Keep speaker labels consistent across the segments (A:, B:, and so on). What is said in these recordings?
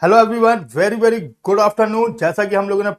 A: Hello everyone, very very good afternoon. जैसा कि हम लोगों ने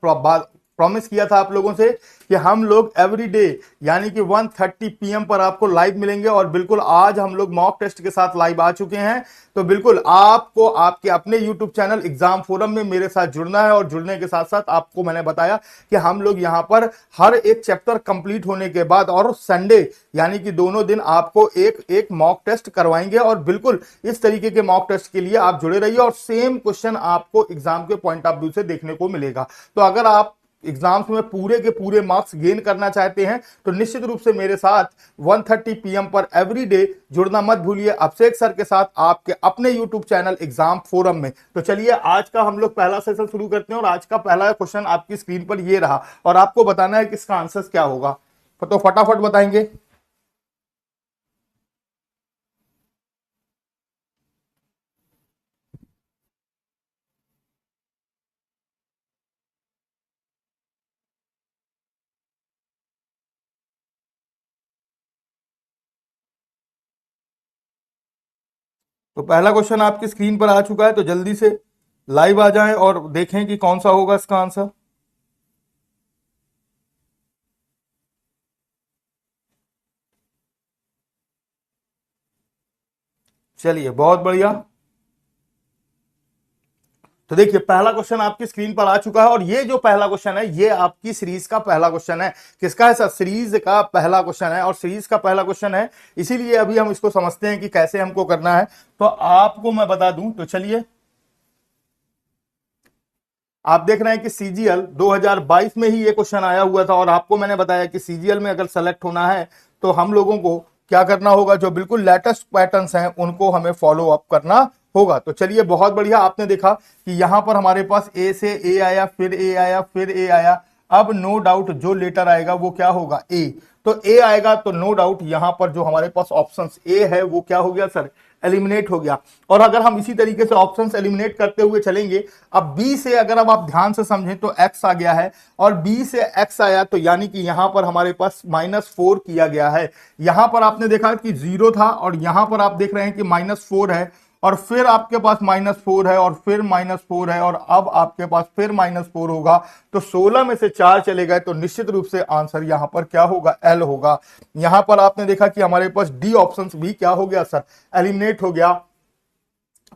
A: प्रॉमिस किया था आप लोगों से कि हम लोग एवरी डे यानी कि 1:30 पीएम पर आपको लाइव मिलेंगे और बिल्कुल आज हम लोग मॉक टेस्ट के साथ लाइव आ चुके हैं। तो बिल्कुल आपको आपके अपने यूट्यूब चैनल एग्जाम फोरम में मेरे साथ जुड़ना है और जुड़ने के साथ साथ आपको मैंने बताया कि हम लोग यहां पर हर एक चैप्टर कंप्लीट होने के बाद और संडे यानी कि दोनों दिन आपको एक एक मॉक टेस्ट करवाएंगे और बिल्कुल इस तरीके के मॉक टेस्ट के लिए आप जुड़े रहिए और सेम क्वेश्चन आपको एग्जाम के पॉइंट ऑफ व्यू से देखने को मिलेगा। तो अगर आप एग्जाम्स में पूरे के पूरे मार्क्स गेन करना चाहते हैं तो निश्चित रूप से मेरे साथ 1:30 पीएम पर एवरी डे जुड़ना मत भूलिए अभिषेक सर के साथ आपके अपने यूट्यूब चैनल एग्जाम फोरम में। तो चलिए आज का हम लोग पहला सेशन शुरू करते हैं और आज का पहला क्वेश्चन आपकी स्क्रीन पर ये रहा और आपको बताना है कि इसका आंसर क्या होगा। तो फटाफट बताएंगे। तो पहला क्वेश्चन आपकी स्क्रीन पर आ चुका है, तो जल्दी से लाइव आ जाएं और देखें कि कौन सा होगा इसका आंसर। चलिए बहुत बढ़िया। तो देखिए पहला क्वेश्चन आपकी स्क्रीन पर आ चुका है और ये जो पहला क्वेश्चन है ये आपकी सीरीज का पहला क्वेश्चन है। किसका है सर? सीरीज का पहला क्वेश्चन है और सीरीज का पहला क्वेश्चन है, इसीलिए अभी हम इसको समझते हैं कि कैसे हमको करना है। तो आपको मैं बता दूं, तो चलिए आप देख रहे हैं कि सीजीएल 2022 में ही ये क्वेश्चन आया हुआ था और आपको मैंने बताया कि सीजीएल में अगर सेलेक्ट होना है तो हम लोगों को क्या करना होगा, जो बिल्कुल लेटेस्ट पैटर्न्स हैं उनको हमें फॉलो अप करना होगा। तो चलिए बहुत बढ़िया, आपने देखा कि यहां पर हमारे पास ए से ए आया, फिर ए आया, फिर ए आया। अब नो डाउट जो लेटर आएगा वो क्या होगा? ए। तो ए आएगा तो नो डाउट यहां पर जो हमारे पास ऑप्शन ए है वो क्या हो गया सर? एलिमिनेट हो गया। और अगर हम इसी तरीके से ऑप्शंस एलिमिनेट करते हुए चलेंगे, अब बी से अगर अब आप ध्यान से समझें तो एक्स आ गया है और बी से एक्स आया तो यानी कि यहां पर हमारे पास -4 किया गया है। यहां पर आपने देखा कि 0 था और यहां पर आप देख रहे हैं कि -4 है और फिर आपके पास -4 है और फिर -4 है और अब आपके पास फिर -4 होगा। तो 16 में से 4 चले गए तो निश्चित रूप से आंसर यहां पर क्या होगा? एल होगा। यहां पर आपने देखा कि हमारे पास डी ऑप्शन भी क्या हो गया सर? एलिमिनेट हो गया।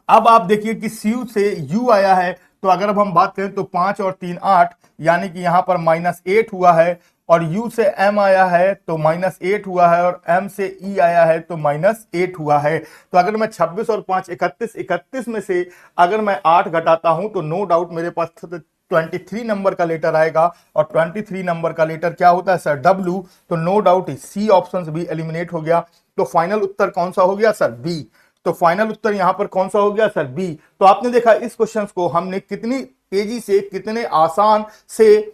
A: अब आप देखिए कि सी से यू आया है, तो अगर अब हम बात करें तो 5 और 3 8 यानी कि यहां पर -8 हुआ है और यू से एम आया है तो -8 हुआ है और एम से ई आया है तो -8 हुआ है। तो अगर मैं 26 और 5 31 31 में से अगर मैं 8 घटाता हूं तो नो डाउट मेरे पास 23 नंबर का लेटर आएगा और 23 नंबर का लेटर क्या होता है सर? डब्ल्यू। तो नो डाउट सी ऑप्शन भी एलिमिनेट हो गया। तो फाइनल उत्तर कौन सा हो गया सर? बी। तो फाइनल उत्तर यहां पर कौन सा हो गया सर? बी। तो आपने देखा इस क्वेश्चन को हमने कितनी तेजी से, कितने आसान से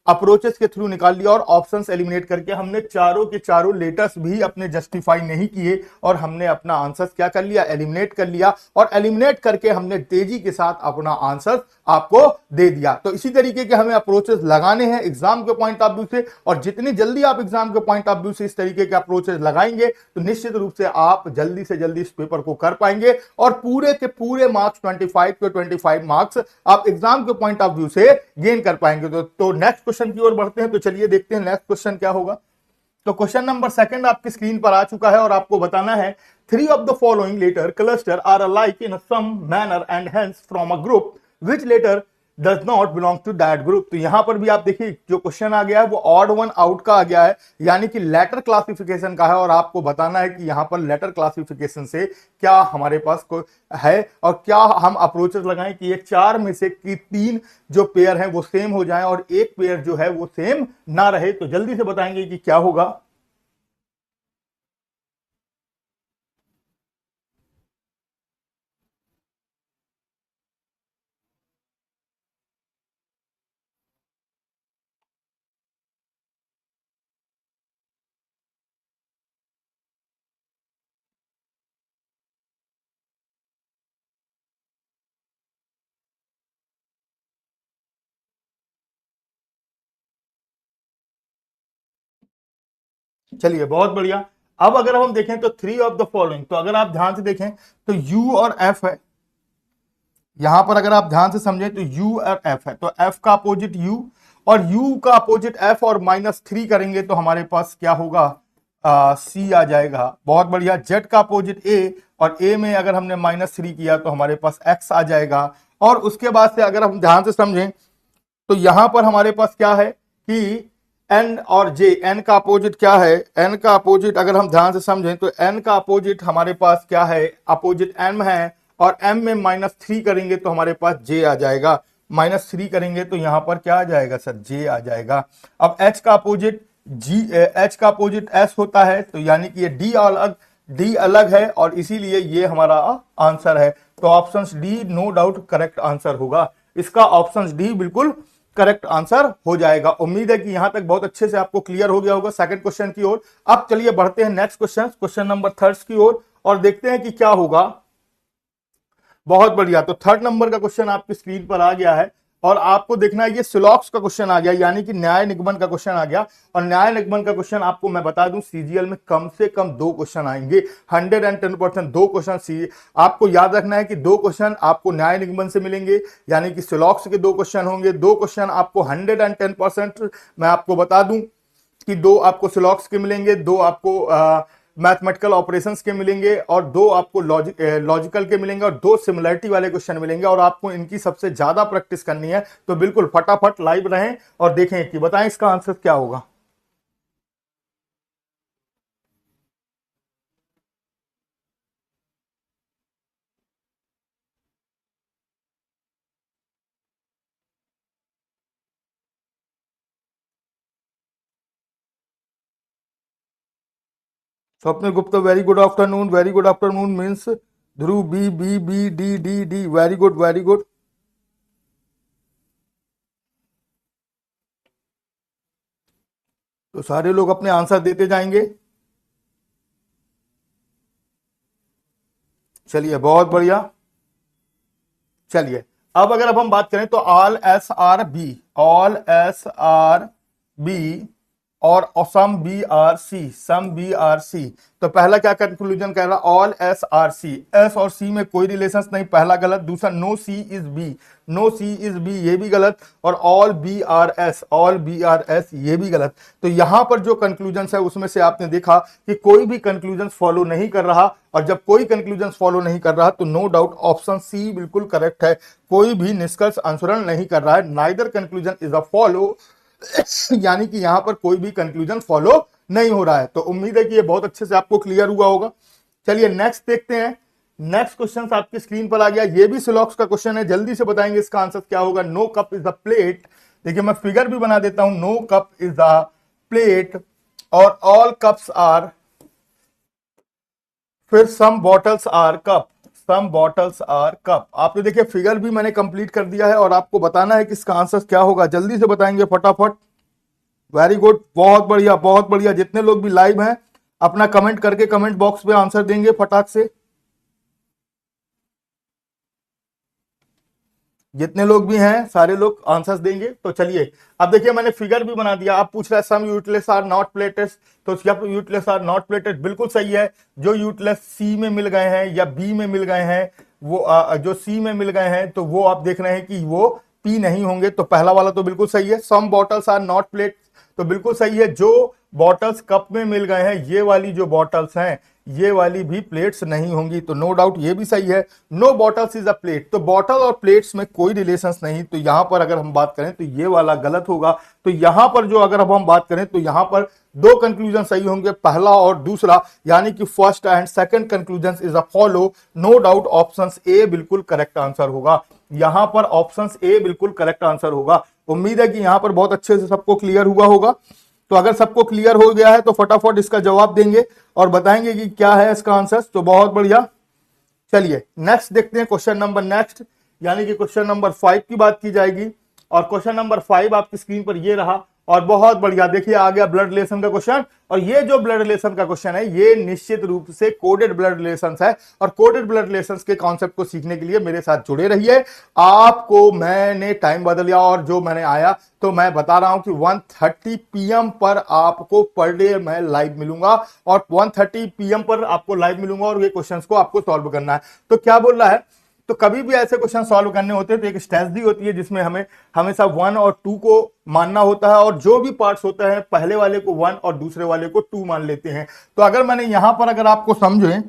A: अप्रोचेस के थ्रू निकाल लिया और ऑप्शंस एलिमिनेट करके हमने चारों के चारों लेटर्स भी अपने जस्टिफाई नहीं किए और हमने अपना आंसर क्या कर लिया? एलिमिनेट कर लिया और एलिमिनेट करके हमने तेजी के साथ अपना आंसर आपको दे दिया। तो इसी तरीके के हमें अप्रोचेस लगाने हैं एग्जाम के पॉइंट ऑफ व्यू से और जितनी जल्दी आप एग्जाम के पॉइंट ऑफ व्यू से इस तरीके के अप्रोचेस लगाएंगे तो निश्चित रूप से आप जल्दी से जल्दी इस पेपर को कर पाएंगे और पूरे के पूरे मार्क्स 25 के 25 मार्क्स आप एग्जाम के पॉइंट ऑफ व्यू से गेन कर पाएंगे। तो नेक्स्ट क्वेश्चन की ओर बढ़ते हैं। तो चलिए देखते हैं नेक्स्ट क्वेश्चन क्या होगा। तो क्वेश्चन नंबर सेकंड आपकी स्क्रीन पर आ चुका है और आपको बताना है three of the following letter cluster are alike in some manner and hence from a group which letter does not belong to that group. तो यहां पर भी आप देखिए जो क्वेश्चन आ गया है वो ऑड वन आउट का आ गया है यानी कि लेटर क्लासिफिकेशन का है और आपको बताना है कि यहां पर लेटर क्लासिफिकेशन से क्या हमारे पास कोई है और क्या हम अप्रोचेस लगाएं कि ये चार में से कि तीन जो पेयर है वो सेम हो जाए और एक पेयर जो है वो सेम ना रहे। तो जल्दी से बताएंगे कि क्या होगा। चलिए बहुत बढ़िया। अब अगर हम देखें तो थ्री ऑफ द फॉलोइंग, तो अगर आप ध्यान से देखें तो यू और एफ है यहां पर अगर आप ध्यान से समझें तो u और f है, तो f का अपोजिट u और u का अपोजिट f और -3 करेंगे तो हमारे पास क्या होगा, c आ जाएगा। बहुत बढ़िया। z का अपोजिट a और a में अगर हमने -3 किया तो हमारे पास x आ जाएगा। और उसके बाद से अगर हम ध्यान से समझें तो यहां पर हमारे पास क्या है कि n और j, n का अपोजिट क्या है, n का अपोजिट अगर हम ध्यान से समझें तो n का अपोजिट हमारे पास क्या है, अपोजिट m है और m में -3 करेंगे तो हमारे पास j आ जाएगा। -3 करेंगे तो यहां पर क्या आ जाएगा सर, j आ जाएगा। अब h का अपोजिट h का अपोजिट s होता है, तो यानी कि ये d अलग है और इसीलिए ये हमारा आंसर है। तो option D no doubt correct answer होगा। इसका ऑप्शन डी बिल्कुल करेक्ट आंसर हो जाएगा। उम्मीद है कि यहां तक बहुत अच्छे से आपको क्लियर हो गया होगा सेकंड क्वेश्चन की ओर। अब चलिए बढ़ते हैं नेक्स्ट क्वेश्चन नंबर थर्ड की ओर और देखते हैं कि क्या होगा। बहुत बढ़िया। तो थर्ड नंबर का क्वेश्चन आपकी स्क्रीन पर आ गया है और आपको देखना है ये सिलॉक्स का क्वेश्चन आ गया, यानी कि न्याय निगमन का क्वेश्चन आ गया। और न्याय निगमन का क्वेश्चन आपको मैं बता दूं सीजीएल में कम से कम 2 क्वेश्चन आएंगे, 110% 2 क्वेश्चन आपको याद रखना है कि 2 क्वेश्चन आपको न्याय निगमन से मिलेंगे, यानी कि सिलॉक्स के 2 क्वेश्चन होंगे। 2 क्वेश्चन आपको 110% मैं आपको बता दूं कि 2 आपको सिलॉक्स के मिलेंगे, 2 आपको मैथमेटिकल ऑपरेशंस के मिलेंगे और 2 आपको लॉजिकल के मिलेंगे और 2 सिमिलरिटी वाले क्वेश्चन मिलेंगे। और आपको इनकी सबसे ज्यादा प्रैक्टिस करनी है, तो बिल्कुल फटाफट लाइव रहें और देखें कि बताएं इसका आंसर क्या होगा। Swapna Gupta, very good afternoon. Very good afternoon means Dhruv B B B D D D, very good very good. तो सारे लोग अपने आंसर देते जाएंगे। चलिए बहुत बढ़िया। चलिए अब हम बात करें तो ऑल एस आर बी और सम बी आर सी। तो पहला क्या कंक्लूजन कह रहा, all S are C, S और सी में कोई रिलेशन नहीं, पहला गलत। दूसरा no C is B, no C is B, ये भी गलत। और ऑल बी आर एस ये भी गलत। तो यहां पर जो कंक्लूजन है उसमें से आपने देखा कि कोई भी कंक्लूजन फॉलो नहीं कर रहा, और जब कोई कंक्लूजन फॉलो नहीं कर रहा तो नो डाउट ऑप्शन सी बिल्कुल करेक्ट है। कोई भी निष्कर्ष अनुसरण नहीं कर रहा है, neither conclusion is a follow, यानी कि यहां पर कोई भी कंक्लूजन फॉलो नहीं हो रहा है। तो उम्मीद है कि ये बहुत अच्छे से आपको क्लियर हुआ होगा। चलिए नेक्स्ट देखते हैं। नेक्स्ट क्वेश्चन आपकी स्क्रीन पर आ गया, ये भी सिलॉक्स का क्वेश्चन है, जल्दी से बताएंगे इसका आंसर क्या होगा। No cup is the plate, देखिए मैं फिगर भी बना देता हूं, no cup is the plate और ऑल कप्स आर, फिर some bottles are cup, some bottles are cup. आपने देखिए फिगर भी मैंने कंप्लीट कर दिया है और आपको बताना है कि इसका आंसर क्या होगा, जल्दी से बताएंगे फटाफट। वेरी गुड, बहुत बढ़िया बहुत बढ़िया। जितने लोग भी लाइव हैं अपना कमेंट करके कमेंट बॉक्स में आंसर देंगे फटाक से। जितने लोग भी हैं सारे लोग आंसर्स देंगे। तो चलिए अब देखिए मैंने फिगर भी बना दिया। आप पूछ रहे हैं सम यूटिलिटीज आर नॉट प्लेटेड, तो यूटिलिटीज आर नॉट प्लेटेड बिल्कुल सही है। जो यूटिलिटीज सी में मिल गए हैं या बी में मिल गए हैं, वो जो सी में मिल गए हैं तो वो आप देख रहे हैं कि वो पी नहीं होंगे, तो पहला वाला तो बिल्कुल सही है। सम बॉटल्स आर नॉट प्लेट तो बिल्कुल सही है। जो बॉटल्स कप में मिल गए हैं, ये वाली जो बॉटल्स हैं ये वाली भी प्लेट्स नहीं होंगी, तो नो डाउट ये भी सही है। No bottles is a plate, तो बॉटल और प्लेट्स में कोई रिलेशंस नहीं, तो यहां पर अगर हम बात करें तो ये वाला गलत होगा। तो यहां पर जो अगर अब हम बात करें तो यहां पर 2 कंक्लूजन सही होंगे, पहला और दूसरा, यानी कि first and second conclusion is a follow. No doubt option A बिल्कुल करेक्ट आंसर होगा। यहां पर ऑप्शन ए बिल्कुल करेक्ट आंसर होगा। उम्मीद है कि यहां पर बहुत अच्छे से सबको क्लियर हुआ होगा। तो अगर सबको क्लियर हो गया है तो फटाफट इसका जवाब देंगे और बताएंगे कि क्या है इसका आंसर। तो बहुत बढ़िया। चलिए नेक्स्ट देखते हैं क्वेश्चन नंबर नेक्स्ट, यानी कि क्वेश्चन नंबर 5 की बात की जाएगी। और क्वेश्चन नंबर 5 आपकी स्क्रीन पर ये रहा और बहुत बढ़िया। देखिए आ गया ब्लड रिलेशन का क्वेश्चन, और ये जो ब्लड रिलेशन का क्वेश्चन है ये निश्चित रूप से कोडेड ब्लड रिलेशंस है। और कोडेड ब्लड रिलेशंस के कॉन्सेप्ट को सीखने के लिए मेरे साथ जुड़े रहिए। आपको मैंने टाइम बदल लिया और जो मैंने आया तो मैं बता रहा हूं कि 1:30 PM पर आपको पर डे मैं लाइव मिलूंगा, और 1:30 PM पर आपको लाइव मिलूंगा और ये क्वेश्चंस को आपको सॉल्व करना है। तो क्या बोल रहा है तो कभी भी ऐसे क्वेश्चन सॉल्व करने होते हैं तो एक स्ट्रेटजी होती है जिसमें हमें हमेशा 1 और 2 को मानना होता है, और जो भी पार्ट्स होता है पहले वाले को 1 और दूसरे वाले को 2 मान लेते हैं। तो अगर मैंने यहां पर अगर आपको समझे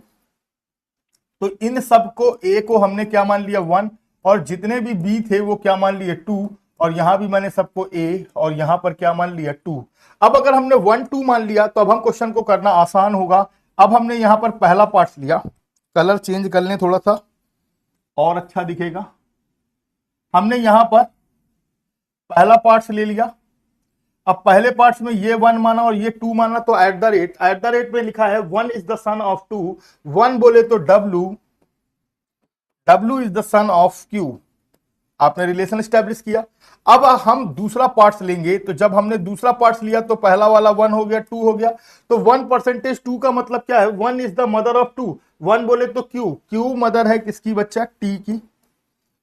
A: तो इन सब को ए को हमने क्या मान लिया 1, और जितने भी बी थे वो क्या मान लिए 2, और यहां भी मैंने सबको ए और यहां पर क्या मान लिया 2। अब अगर हमने 1 2 मान लिया तो अब हम क्वेश्चन को करना आसान होगा। अब हमने यहां पर पहला पार्ट लिया, कलर चेंज कर लें थोड़ा सा और अच्छा दिखेगा। हमने यहां पर पहला पार्ट्स ले लिया। अब पहले पार्ट्स में ये 1 माना और ये 2 माना, तो एट द रेट में लिखा है 1 इज द सन ऑफ 2, 1 बोले तो W is the son of Q। आपने रिलेशन स्टैब्लिश किया। अब हम दूसरा पार्ट्स लेंगे, तो जब हमने दूसरा पार्ट्स लिया तो पहला वाला 1 हो गया, 2 हो गया, तो 1% 2 का मतलब क्या है, 1 इज द मदर ऑफ 2, 1 बोले तो Q मदर है किसकी बच्चा, T की।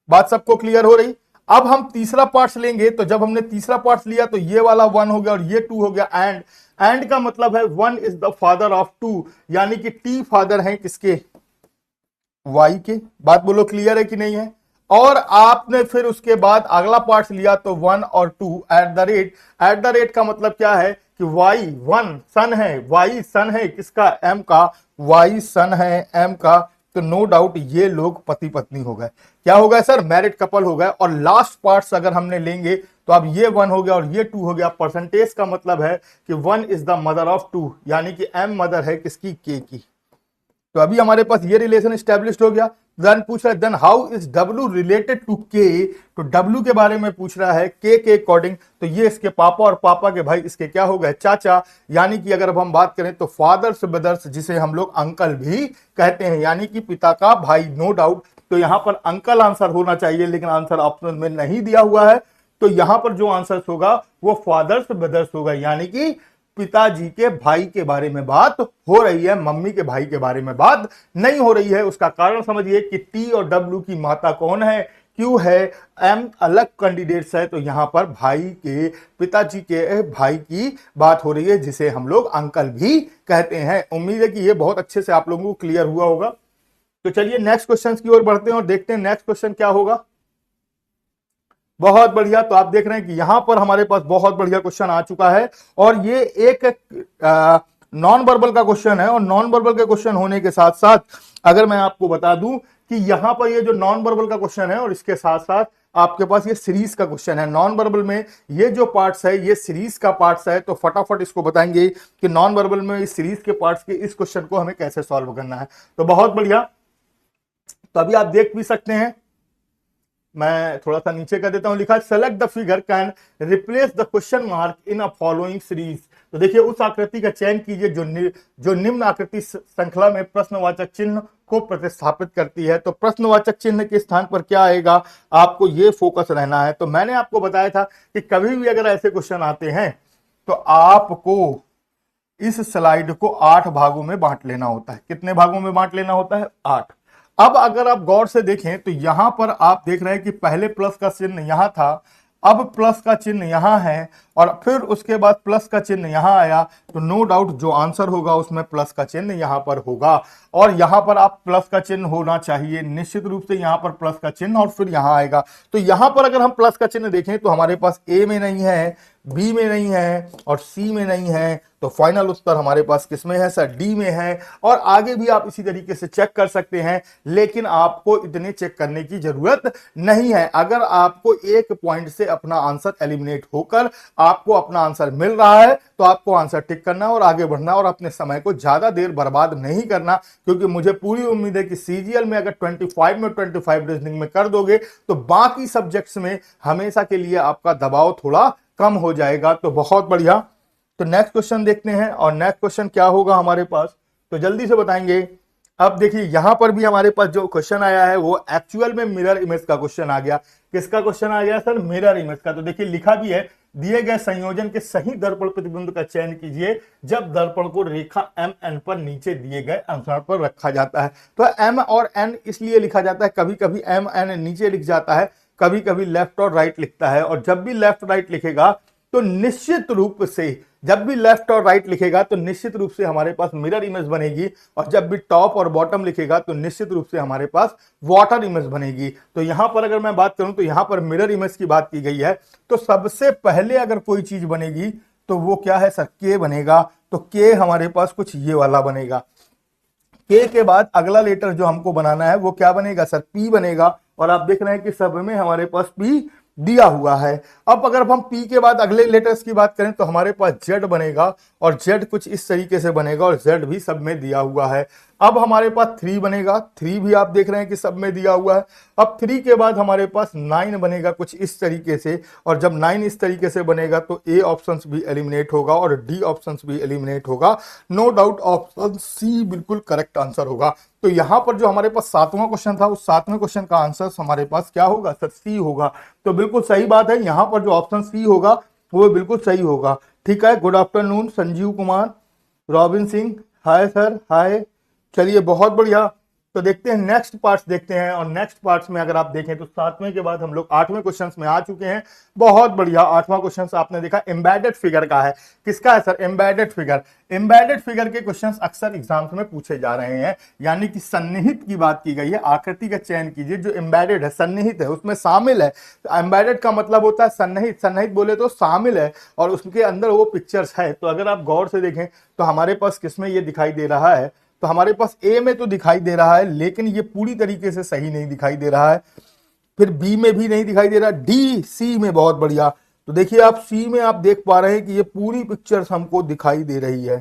A: बात सबको क्लियर हो रही। अब हम तीसरा पार्ट्स लेंगे, तो जब हमने तीसरा पार्ट्स लिया तो ये वाला 1 हो गया और ये 2 हो गया, एंड का मतलब है 1 इज द फादर ऑफ 2, यानी कि T फादर है किसके, Y के। बात बोलो क्लियर है कि नहीं है। और आपने फिर उसके बाद अगला पार्ट्स लिया तो 1 और 2 एट द रेट का मतलब क्या है कि Y 1 सन है, Y सन है किसका, M का, Y सन है M का। तो नो डाउट ये लोग पति पत्नी हो गए। क्या हो गए सर, मैरिड कपल हो गए। और लास्ट पार्ट्स अगर हमने लेंगे तो अब ये 1 हो गया और ये 2 हो गया। परसेंटेज का मतलब है कि 1 इज द मदर ऑफ 2, यानी कि M मदर है किसकी, K की। तो अभी हमारे पास ये रिलेशन स्टैब्लिश्ड हो गया। देन पूछ रहा है then how is W related to K, तो W के बारे में पूछ रहा है K के अकॉर्डिंग, तो ये इसके पापा और पापा के भाई इसके क्या हो गए, चाचा। यानी कि अगर अब हम बात करें तो फादर्स ब्रदर्स, जिसे हम लोग अंकल भी कहते हैं, यानी कि पिता का भाई, नो डाउट। तो यहां पर अंकल आंसर होना चाहिए, लेकिन आंसर ऑप्शन में नहीं दिया हुआ है। तो यहां पर जो आंसर होगा वो फादर्स ब्रदर्स होगा, यानी कि पिताजी के भाई के बारे में बात हो रही है, मम्मी के भाई के बारे में बात नहीं हो रही है। उसका कारण समझिए कि T और W की माता कौन है, Q है, M अलग कैंडिडेट्स है। तो यहां पर भाई के, पिताजी के भाई की बात हो रही है, जिसे हम लोग अंकल भी कहते हैं। उम्मीद है कि ये बहुत अच्छे से आप लोगों को क्लियर हुआ होगा। तो चलिए नेक्स्ट क्वेश्चन की ओर बढ़ते हैं और देखते हैं नेक्स्ट क्वेश्चन क्या होगा। बहुत बढ़िया। तो आप देख रहे हैं कि यहां पर हमारे पास बहुत बढ़िया क्वेश्चन आ चुका है, और ये एक नॉन वर्बल का क्वेश्चन है। और नॉन वर्बल के क्वेश्चन होने के साथ साथ अगर मैं आपको बता दूं कि यहां पर ये जो नॉन वर्बल का क्वेश्चन है और इसके साथ साथ आपके पास ये सीरीज का क्वेश्चन है। नॉन वर्बल में ये जो पार्ट्स है ये सीरीज का पार्ट्स है। तो फटाफट इसको बताएंगे कि नॉन वर्बल में इस सीरीज के पार्ट्स के इस क्वेश्चन को हमें कैसे सॉल्व करना है। तो बहुत बढ़िया। तो अभी आप देख भी सकते हैं, मैं थोड़ा सा नीचे कर देता हूं, लिखा है select the figure can replace the question mark in a following series. तो देखिए उस आकृति का चयन कीजिए जो निम्न आकृति श्रृंखला में प्रश्नवाचक चिन्ह को प्रतिस्थापित करती है। तो प्रश्नवाचक चिन्ह के स्थान पर क्या आएगा, आपको ये फोकस रहना है। तो मैंने आपको बताया था कि कभी भी अगर ऐसे क्वेश्चन आते हैं तो आपको इस स्लाइड को 8 भागों में बांट लेना होता है। कितने भागों में बांट लेना होता है, 8। अब अगर आप गौर से देखें तो यहां पर आप देख रहे हैं कि पहले प्लस का चिन्ह यहां था, अब प्लस का चिन्ह यहां है, और फिर उसके बाद प्लस का चिन्ह यहां आया। तो नो डाउट जो आंसर होगा उसमें प्लस का चिन्ह यहां पर होगा, और यहां पर आप प्लस का चिन्ह होना चाहिए निश्चित रूप से। यहां पर प्लस का चिन्ह और फिर यहां आएगा। तो यहां पर अगर हम प्लस का चिन्ह देखें तो हमारे पास ए में नहीं है, बी में नहीं है और सी में नहीं है। तो फाइनल उत्तर हमारे पास किसमें है सर, डी में है। और आगे भी आप इसी तरीके से चेक कर सकते हैं, लेकिन आपको इतने चेक करने की जरूरत नहीं है। अगर आपको एक पॉइंट से अपना आंसर एलिमिनेट होकर आपको अपना आंसर मिल रहा है तो आपको आंसर टिक करना और आगे बढ़ना, और अपने समय को ज्यादा देर बर्बाद नहीं करना। क्योंकि मुझे पूरी उम्मीद है कि सीजीएल में अगर 25 में 25 रीजनिंग में कर दोगे तो बाकी सब्जेक्ट्स में हमेशा के लिए आपका दबाव थोड़ा कम हो जाएगा। तो बहुत बढ़िया। तो नेक्स्ट क्वेश्चन देखते हैं, और नेक्स्ट क्वेश्चन क्या होगा हमारे पास, तो जल्दी से बताएंगे। अब देखिए यहां पर भी हमारे पास जो क्वेश्चन आया है वो एक्चुअल में मिरर इमेज का क्वेश्चन आ गया। किसका क्वेश्चन आ गया सर, मिरर इमेज का। तो देखिए लिखा भी है, दिए गए संयोजन के सही दर्पण प्रतिबिंब का चयन कीजिए जब दर्पण को रेखा एम एन पर नीचे दिए गए अनुसार पर रखा जाता है। तो एम और एन इसलिए लिखा जाता है, कभी कभी एम एन नीचे लिख जाता है, कभी कभी लेफ्ट और राइट लिखता है। और जब भी लेफ्ट राइट लिखेगा तो निश्चित रूप से जब भी लेफ्ट और राइट लिखेगा तो निश्चित रूप से हमारे पास मिरर इमेज बनेगी, और जब भी टॉप और बॉटम लिखेगा तो निश्चित रूप से हमारे पास वाटर इमेज बनेगी। तो यहां पर अगर मैं बात करूं तो यहां पर मिरर इमेज की बात की गई है, तो सबसे पहले अगर कोई चीज बनेगी तो वो क्या है सर, के बनेगा। तो के हमारे पास कुछ ये वाला बनेगा। के बाद अगला लेटर जो हमको बनाना है वो क्या बनेगा सर, पी बनेगा। और आप देख रहे हैं कि सब में हमारे पास पी दिया हुआ है। अब अगर हम पी के बाद अगले लेटर्स की बात करें तो हमारे पास जेड बनेगा, और जेड कुछ इस तरीके से बनेगा, और जेड भी सब में दिया हुआ है। अब हमारे पास 3 बनेगा, 3 भी आप देख रहे हैं कि सब में दिया हुआ है। अब 3 के बाद हमारे पास 9 बनेगा कुछ इस तरीके से, और जब 9 इस तरीके से बनेगा तो ए ऑप्शन भी एलिमिनेट होगा और डी ऑप्शन भी एलिमिनेट होगा। नो डाउट ऑप्शन सी बिल्कुल करेक्ट आंसर होगा। तो यहां पर जो हमारे पास 7वां क्वेश्चन था उस 7वें क्वेश्चन का आंसर हमारे पास क्या होगा सर, सी होगा। तो बिल्कुल सही बात है, यहां पर जो ऑप्शन सी होगा वो बिल्कुल सही होगा। ठीक है, good afternoon Sanjeev Kumar, Robin Singh, hi sir, hi. चलिए बहुत बढ़िया। तो देखते हैं नेक्स्ट पार्ट्स देखते हैं, और नेक्स्ट पार्ट्स में अगर आप देखें तो 7वें के बाद हम लोग 8वें क्वेश्चंस में आ चुके हैं। बहुत बढ़िया। 8वां क्वेश्चन आपने देखा एम्बेडेड फिगर का है। किसका है sir, embedded figure. Embedded figure के क्वेश्चंस अक्सर एग्जाम्स में पूछे जा रहे हैं, यानी कि सन्निहित की बात की गई है। आकृति का चयन कीजिए जो एम्बेडेड है, सन्निहित है, उसमें शामिल है। एम्बेडेड का मतलब होता है सन्निहित, सन्निहित बोले तो शामिल है, और उसके अंदर वो पिक्चर्स है। तो अगर आप गौर से देखें तो हमारे पास किसमें ये दिखाई दे रहा है, तो हमारे पास ए में तो दिखाई दे रहा है, लेकिन ये पूरी तरीके से सही नहीं दिखाई दे रहा है। फिर बी में भी नहीं दिखाई दे रहा, डी, सी में। बहुत बढ़िया। तो देखिए आप सी में आप देख पा रहे हैं कि ये पूरी पिक्चर्स हमको दिखाई दे रही है।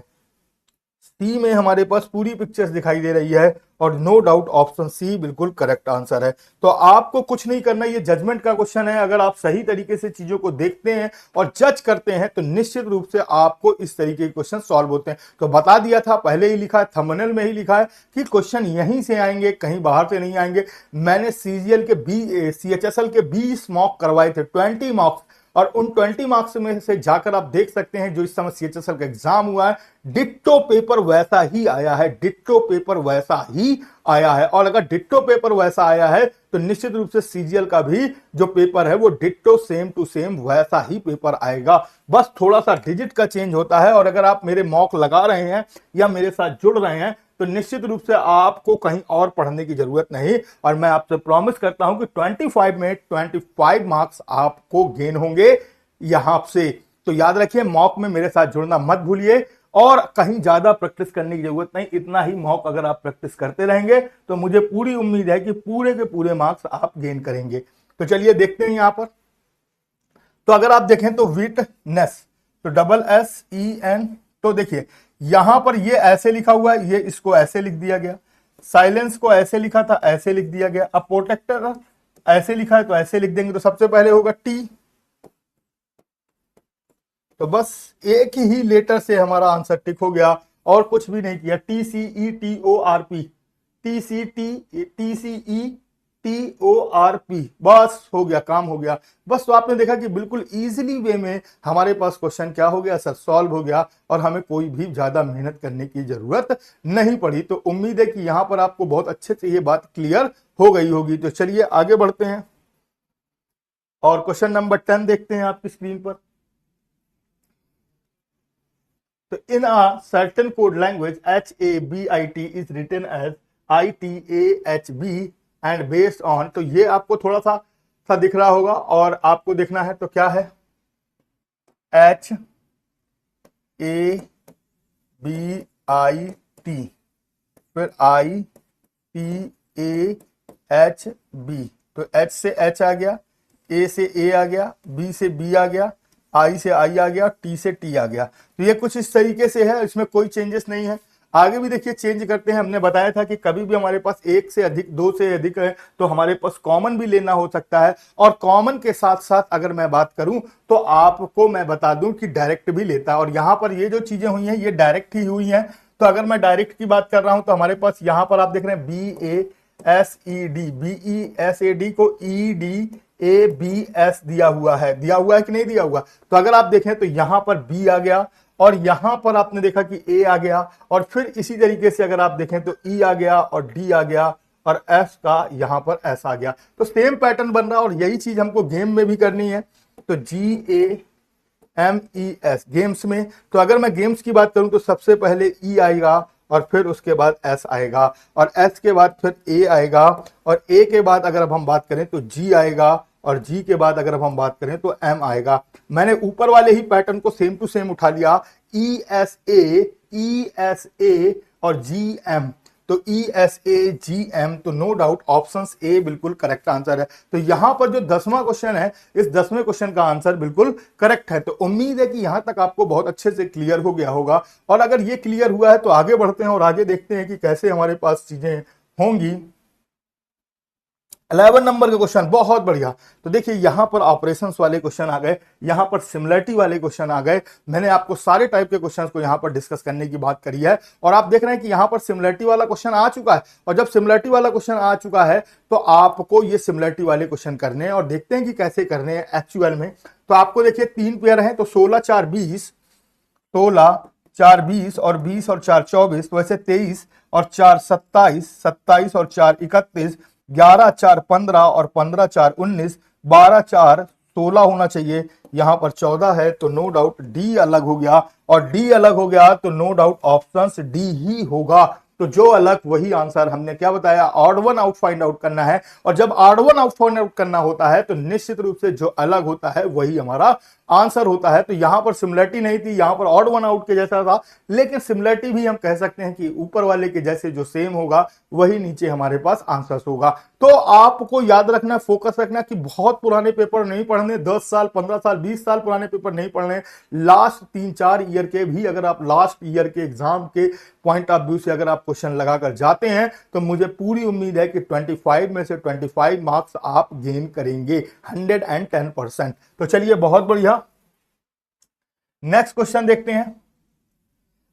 A: सी में हमारे पास पूरी पिक्चर्स दिखाई दे रही है, और नो डाउट ऑप्शन सी बिल्कुल करेक्ट आंसर है। तो आपको कुछ नहीं करना, ये जजमेंट का क्वेश्चन है। अगर आप सही तरीके से चीजों को देखते हैं और जज करते हैं तो निश्चित रूप से आपको इस तरीके के क्वेश्चन सॉल्व होते हैं। तो बता दिया था, पहले ही लिखा है, थंबनेल में ही लिखा है कि क्वेश्चन यहीं से आएंगे, कहीं बाहर से नहीं आएंगे। मैंने सीजीएल के सीएचएसएल के 20 मॉक करवाए थे, 20 मॉक्स, और उन 20 मार्क्स में से जाकर आप देख सकते हैं जो इस समय सीएचएसएल का एग्जाम हुआ है, डिट्टो पेपर वैसा ही आया है, डिट्टो पेपर वैसा ही आया है। और अगर डिट्टो पेपर वैसा आया है तो निश्चित रूप से सीजीएल का भी जो पेपर है वो डिट्टो सेम टू सेम वैसा ही पेपर आएगा, बस थोड़ा सा डिजिट का चेंज होता है। और अगर आप मेरे मॉक लगा रहे हैं या मेरे साथ जुड़ रहे हैं तो निश्चित रूप से आपको कहीं और पढ़ने की जरूरत नहीं, और मैं आपसे प्रॉमिस करता हूं कि 25 में 25 मार्क्स आपको गेन होंगे यहां से। तो याद रखिए, मॉक में मेरे साथ जुड़ना मत भूलिए, और कहीं ज्यादा प्रैक्टिस करने की जरूरत नहीं। इतना ही मॉक अगर आप प्रैक्टिस करते रहेंगे तो मुझे पूरी उम्मीद है कि पूरे के पूरे मार्क्स आप गेन करेंगे। तो चलिए देखते हैं यहां पर। तो अगर आप देखें तो विटनेस, तो SSEN, तो देखिए यहां पर ये ऐसे लिखा हुआ है, ये इसको ऐसे लिख दिया गया। साइलेंस को ऐसे लिखा था, ऐसे लिख दिया गया। अब प्रोटेक्टर ऐसे लिखा है तो ऐसे लिख देंगे। तो सबसे पहले होगा टी, तो बस एक ही लेटर से हमारा आंसर टिक हो गया, और कुछ भी नहीं किया। TCETORP, TCETORP, बस हो गया, काम हो गया। बस तो आपने देखा कि बिल्कुल इजीली वे में हमारे पास क्वेश्चन क्या हो गया सर, सॉल्व हो गया, और हमें कोई भी ज्यादा मेहनत करने की जरूरत नहीं पड़ी। तो उम्मीद है कि यहां पर आपको बहुत अच्छे से ये बात क्लियर हो गई होगी। तो चलिए आगे बढ़ते हैं, और क्वेश्चन नंबर 10 देखते हैं आपकी स्क्रीन पर। तो in a certain code language, HABIT is written as ITAHB and based on, तो ये आपको थोड़ा सा दिख रहा होगा, और आपको देखना है तो क्या है, HABIT, फिर ITAHB, तो H से H आ गया, A से A आ गया, B से B आ गया, आई से आई आ गया, टी से टी आ गया। तो ये कुछ इस तरीके से है, इसमें कोई चेंजेस नहीं है। आगे भी देखिए चेंज करते हैं। हमने बताया था कि कभी भी हमारे पास एक से अधिक, दो से अधिक है तो हमारे पास कॉमन भी लेना हो सकता है, और कॉमन के साथ साथ अगर मैं बात करूं तो आपको मैं बता दूं कि डायरेक्ट भी लेता है। और यहां पर ये जो चीजें हुई हैं ये डायरेक्ट ही हुई हैं। तो अगर मैं डायरेक्ट की बात कर रहा हूं तो हमारे पास यहां पर आप देख रहे हैं BASED को EDABS दिया हुआ है कि नहीं दिया हुआ। तो अगर आप देखें तो यहां पर B आ गया, और यहां पर आपने देखा कि A आ गया, और फिर इसी तरीके से अगर आप देखें तो E आ गया और D आ गया, और F का यहां पर S आ गया। तो सेम पैटर्न बन रहा है, और यही चीज हमको गेम में भी करनी है। तो MES गेम्स में। तो अगर मैं गेम्स की बात करूं तो सबसे पहले E आएगा और फिर उसके बाद S आएगा और S के बाद फिर A आएगा और A के बाद अगर अब हम बात करें तो G आएगा और G के बाद अगर अब हम बात करें तो M आएगा। मैंने ऊपर वाले ही पैटर्न को सेम टू सेम उठा लिया, ESA और GM। तो ESAGM, तो नो डाउट ऑप्शन ए बिल्कुल करेक्ट आंसर है। तो यहां पर जो 10वां क्वेश्चन है, इस 10वें क्वेश्चन का आंसर बिल्कुल करेक्ट है। तो उम्मीद है कि यहां तक आपको बहुत अच्छे से क्लियर हो गया होगा और अगर ये क्लियर हुआ है तो आगे बढ़ते हैं और आगे देखते हैं कि कैसे हमारे पास चीजें होंगी। 11 नंबर का क्वेश्चन बहुत बढ़िया। तो देखिए यहां पर ऑपरेशंस वाले क्वेश्चन आ गए, यहां पर सिमिलरिटी वाले क्वेश्चन आ गए। मैंने आपको सारे टाइप के क्वेश्चंस को यहां पर डिस्कस करने की बात करी है और आप देख रहे हैं कि यहां पर सिमिलरिटी वाला क्वेश्चन आ चुका है। और जब सिमिलरिटी वाला क्वेश्चन आ चुका है तो आपको ये सिमिलरिटी वाले क्वेश्चन करने हैं और देखते हैं कि कैसे करने हैं एक्चुअल में। तो आपको देखिए 3 पेयर हैं, तो 16 4 20, 16 4 20 और 20 और 4 24, तो वैसे 23 और 4 27, 27 और 4 31, 11 4 15 और 15 4 19, 12 4 16 होना चाहिए, यहां पर 14 है। तो नो डाउट डी अलग हो गया और डी अलग हो गया तो नो डाउट ऑप्शन डी ही होगा। तो जो अलग वही आंसर, हमने क्या बताया, odd one out find out करना है और जब odd one out find out करना होता है तो निश्चित रूप से जो अलग होता है वही हमारा आंसर होता है। तो यहां पर सिमिलरिटी नहीं थी, यहां पर ऑड वन आउट के जैसा था, लेकिन सिमिलरिटी भी हम कह सकते हैं कि ऊपर वाले के जैसे जो सेम होगा वही नीचे हमारे पास आंसर होगा। तो आपको याद रखना, फोकस रखना कि बहुत पुराने पेपर नहीं पढ़ने, 10 साल 15 साल 20 साल पुराने पेपर नहीं पढ़ने, लास्ट 3-4 ईयर के भी अगर आप लास्ट ईयर के एग्जाम के पॉइंट ऑफ व्यू से अगर आप क्वेश्चन लगाकर जाते हैं तो मुझे पूरी उम्मीद है कि 25 में से 25 मार्क्स आप गेन करेंगे 110%। तो चलिए बहुत बढ़िया, नेक्स्ट क्वेश्चन देखते हैं।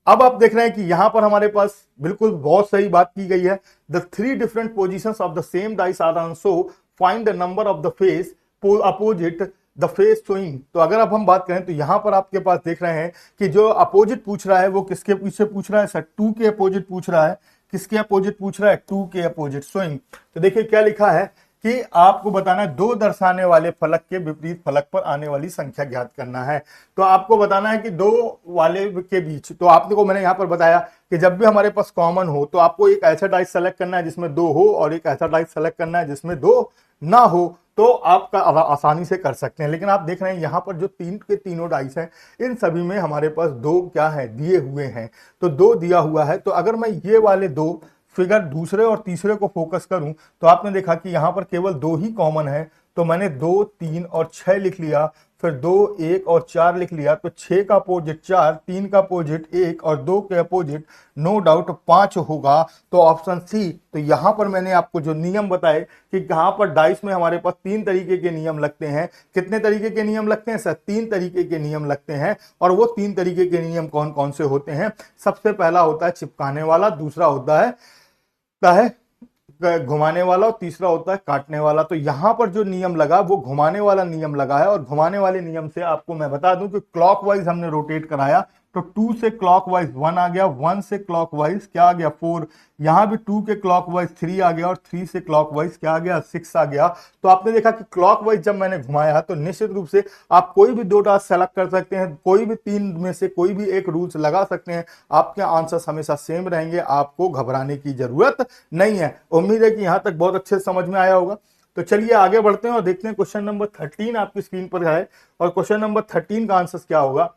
A: अब आप देख रहे हैं कि यहां पर हमारे पास बिल्कुल बहुत सही बात की गई है। The 3 different positions of the same dice are on, so find the number of the face opposite the face showing. तो अगर अब हम बात करें तो यहां पर आपके पास देख रहे हैं कि जो अपोजिट पूछ रहा है वो किसके पीछे पूछ रहा है सर, 2 के अपोजिट पूछ रहा है। किसके अपोजिट पूछ रहा है, 2 के अपोजिट शोइंग। तो देखिए क्या लिखा है कि आपको बताना है 2 दर्शाने वाले फलक के विपरीत फलक पर आने वाली संख्या ज्ञात करना है। तो आपको बताना है कि 2 वाले के बीच, तो आपने को मैंने यहां पर बताया कि जब भी हमारे पास कॉमन हो तो आपको एक ऐसा डाइस सेलेक्ट करना है जिसमें 2 हो और एक ऐसा डाइस सेलेक्ट करना है जिसमें 2 ना हो, तो आपका आसानी से कर सकते हैं। लेकिन आप देख रहे हैं यहां पर जो 3 के तीनों डाइस हैं इन सभी में हमारे पास 2 क्या है, दिए हुए हैं। तो 2 दिया हुआ है, तो अगर मैं ये वाले 2 फिगर दूसरे और तीसरे को फोकस करूं तो आपने देखा कि यहां पर केवल 2 ही कॉमन है। तो मैंने 2 3 और 6 लिख लिया, फिर 2 1 और 4 लिख लिया। तो 6 का अपोजिट 4, 3 का अपोजिट 1 और 2 के अपोजिट नो डाउट 5 होगा। तो ऑप्शन सी। तो यहां पर मैंने आपको जो नियम बताए कि यहां पर डाइस में हमारे पास 3 तरीके के नियम लगते हैं। कितने तरीके के नियम लगते हैं सर, 3 तरीके के नियम लगते हैं। और वो 3 तरीके के नियम कौन कौन से होते हैं, सबसे पहला होता है चिपकाने वाला, दूसरा होता है घुमाने वाला और तीसरा होता है काटने वाला। तो यहां पर जो नियम लगा वो घुमाने वाला नियम लगा है और घुमाने वाले नियम से आपको मैं बता दूं कि क्लॉकवाइज हमने रोटेट कराया तो 2 से क्लॉकवाइज 1 आ गया, 1 से क्लॉकवाइज क्या आ गया 4, यहां भी 2 के क्लॉकवाइज 3 आ गया और 3 से क्लॉकवाइज क्या आ गया 6 आ गया। तो आपने देखा कि क्लॉकवाइज जब मैंने घुमाया तो निश्चित रूप से आप कोई भी 2 टास्क सेलेक्ट कर सकते हैं, कोई भी 3 में से कोई भी एक रूल्स लगा सकते हैं, आपके आंसर्स हमेशा सेम रहेंगे, आपको घबराने की जरूरत नहीं है। उम्मीद है कि यहां तक बहुत अच्छे समझ में आया होगा। तो चलिए आगे बढ़ते हैं और देखते हैं क्वेश्चन नंबर 13 आपकी स्क्रीन पर है और क्वेश्चन नंबर 13 का आंसर क्या होगा।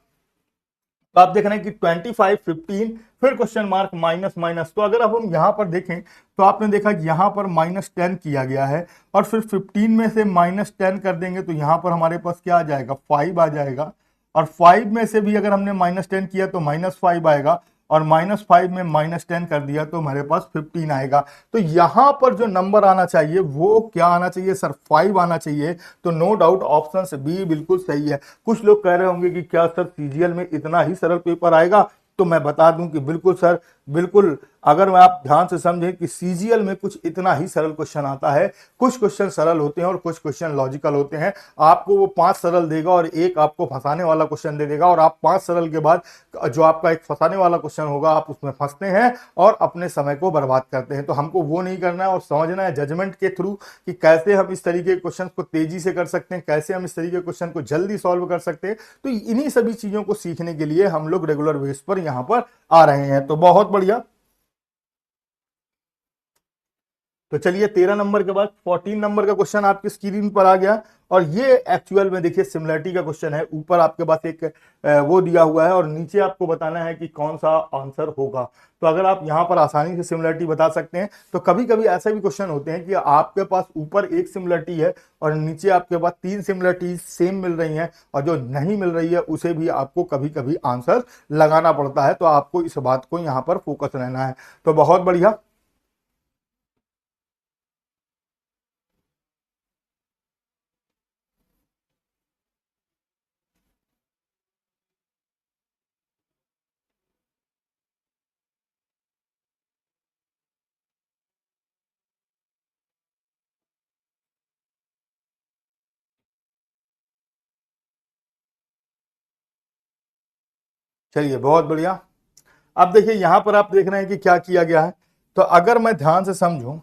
A: तो आप देख रहे हैं कि 25 15 फिर क्वेश्चन मार्क माइनस माइनस। तो अगर अब हम यहां पर देखें तो आपने देखा कि यहां पर -10 किया गया है और फिर 15 में से -10 कर देंगे तो यहां पर हमारे पास क्या आ जाएगा 5 आ जाएगा और 5 में से भी अगर हमने -10 किया तो -5 आएगा और -5 में -10 कर दिया तो हमारे पास 15 आएगा। तो यहां पर जो नंबर आना चाहिए वो क्या आना चाहिए सर, 5 आना चाहिए। तो नो डाउट ऑप्शन बी बिल्कुल सही है। कुछ लोग कह रहे होंगे कि क्या सर सीजीएल में इतना ही सरल पेपर आएगा, तो मैं बता दूं कि बिल्कुल सर, बिल्कुल अगर मैं आप ध्यान से समझें कि सीजीएल में कुछ इतना ही सरल क्वेश्चन आता है, कुछ क्वेश्चन सरल होते हैं और कुछ क्वेश्चन लॉजिकल होते हैं। आपको वो 5 सरल देगा और एक आपको फंसाने वाला क्वेश्चन दे देगा, और आप 5 सरल के बाद जो आपका एक फंसाने वाला क्वेश्चन होगा आप उसमें फंसते हैं और अपने समय को बर्बाद करते हैं। तो हमको वो नहीं करना है और समझना है जजमेंट के थ्रू कि कैसे हम इस तरीके के क्वेश्चन को तेजी से कर सकते हैं, कैसे हम इस तरीके के क्वेश्चन को जल्दी सॉल्व कर सकते हैं। तो इन्हीं सभी चीजों को सीखने के लिए हम लोग रेगुलर बेस पर यहां पर आ रहे हैं। तो बहुत बढ़िया। तो चलिए 13 नंबर के बाद 14 नंबर का क्वेश्चन आपकी स्क्रीन पर आ गया, और ये एक्चुअल में देखिए सिमिलरिटी का क्वेश्चन है। ऊपर आपके पास एक वो दिया हुआ है और नीचे आपको बताना है कि कौन सा आंसर होगा। तो अगर आप यहां पर आसानी से सिमिलरिटी बता सकते हैं, तो कभी कभी ऐसे भी क्वेश्चन होते हैं कि आपके पास ऊपर एक सिमिलरिटी है और नीचे आपके पास 3 सिमिलरिटी सेम मिल रही हैं, और जो नहीं मिल रही है उसे भी आपको कभी कभी आंसर लगाना पड़ता है। तो आपको इस बात को यहां पर फोकस रहना है। तो बहुत बढ़िया। चलिए बहुत बढ़िया। अब देखिए यहां पर आप देख रहे हैं कि क्या किया गया है। तो अगर मैं ध्यान से समझूं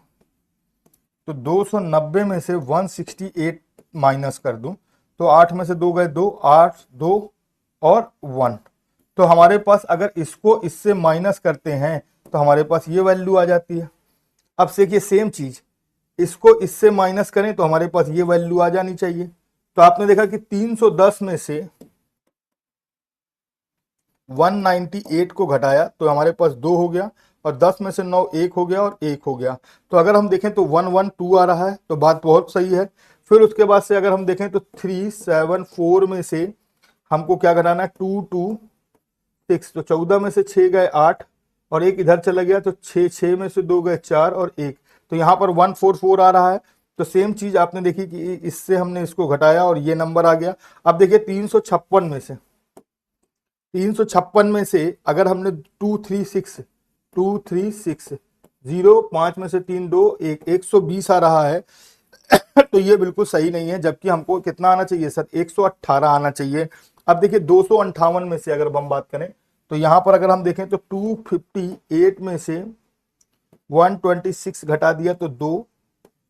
A: तो 290 में से 168 माइनस कर दूं तो 8 में से 2 गए 2, 8, 2 और 1। तो हमारे पास अगर इसको इससे माइनस करते हैं तो हमारे पास ये वैल्यू आ जाती है। अब से देखिए सेम चीज, इसको इससे माइनस करें तो हमारे पास ये वैल्यू आ जानी चाहिए। तो आपने देखा कि 310 में से 198 को घटाया तो हमारे पास 2 हो गया, और 10 में से 9 1 हो गया और 1 हो गया। तो अगर हम देखें तो 112 आ रहा है, तो बात बहुत सही है। फिर उसके बाद से अगर हम देखें तो 374 में से हमको क्या घटाना है, 226। तो 14 में से 6 गए 8 और एक इधर चला गया, तो 6 में से 2 गए 4 और 1। तो यहाँ पर 144 आ रहा है। तो सेम चीज आपने देखी कि इससे हमने इसको घटाया और ये नंबर आ गया। अब देखिए 356 में से अगर हमने 236 0, 5 में से 3 2 1, 120 आ रहा है। तो ये बिल्कुल सही नहीं है, जबकि हमको कितना आना चाहिए सर, 118 आना चाहिए। अब देखिए 258 में से अगर हम बात करें तो यहां पर अगर हम देखें तो 258 में से 126 घटा दिया तो 2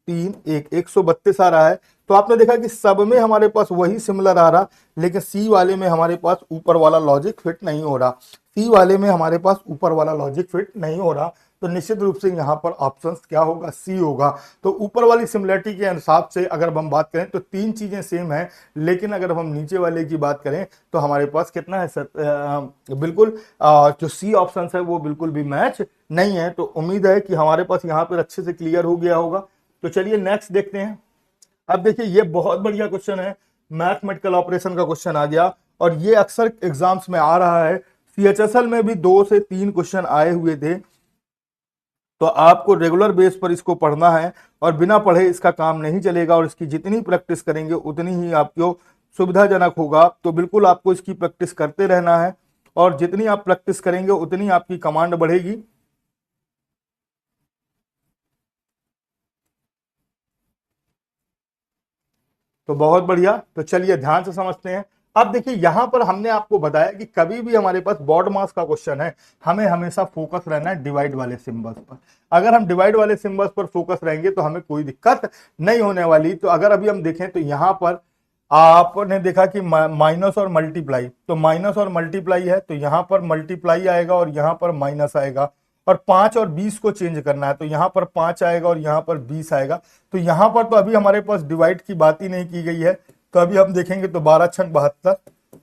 A: 3 1, 132 आ रहा है। तो आपने देखा कि सब में हमारे पास वही सिमिलर आ रहा, लेकिन सी वाले में हमारे पास ऊपर वाला लॉजिक फिट नहीं हो रहा। सी वाले में हमारे पास ऊपर वाला लॉजिक फिट नहीं हो रहा। तो निश्चित रूप से यहाँ पर ऑप्शन क्या होगा, सी होगा। तो ऊपर वाली सिमिलरिटी के हिसाब से अगर हम बात करें तो 3 चीजें सेम है, लेकिन अगर हम नीचे वाले की बात करें तो हमारे पास कितना है सर, बिल्कुल जो सी ऑप्शन है वो बिल्कुल भी मैच नहीं है। तो उम्मीद है कि हमारे पास यहाँ पर अच्छे से क्लियर हो गया होगा। तो चलिए नेक्स्ट देखते हैं। अब देखिए ये बहुत बढ़िया क्वेश्चन है, मैथमेटिकल ऑपरेशन का क्वेश्चन आ गया, और ये अक्सर एग्जाम्स में आ रहा है। सीएचएसएल में भी 2 से 3 क्वेश्चन आए हुए थे। तो आपको रेगुलर बेस पर इसको पढ़ना है, और बिना पढ़े इसका काम नहीं चलेगा, और इसकी जितनी प्रैक्टिस करेंगे उतनी ही आपको सुविधाजनक होगा। तो बिल्कुल आपको इसकी प्रैक्टिस करते रहना है, और जितनी आप प्रैक्टिस करेंगे उतनी आपकी कमांड बढ़ेगी। तो बहुत बढ़िया। तो चलिए ध्यान से समझते हैं। अब देखिए यहां पर हमने आपको बताया कि कभी भी हमारे पास बॉड मास का क्वेश्चन है, हमें हमेशा फोकस रहना है डिवाइड वाले सिंबल्स पर। अगर हम डिवाइड वाले सिंबल्स पर फोकस रहेंगे तो हमें कोई दिक्कत नहीं होने वाली। तो अगर अभी हम देखें तो यहां पर आपने देखा कि माइनस और मल्टीप्लाई, तो माइनस और मल्टीप्लाई है, तो यहां पर मल्टीप्लाई आएगा और यहां पर माइनस आएगा। और 5 और 20 को चेंज करना है, तो यहां पर 5 आएगा और यहां पर 20 आएगा। तो यहां पर तो अभी हमारे पास डिवाइड की बात ही नहीं की गई है। तो अभी हम देखेंगे तो 12 छंग 72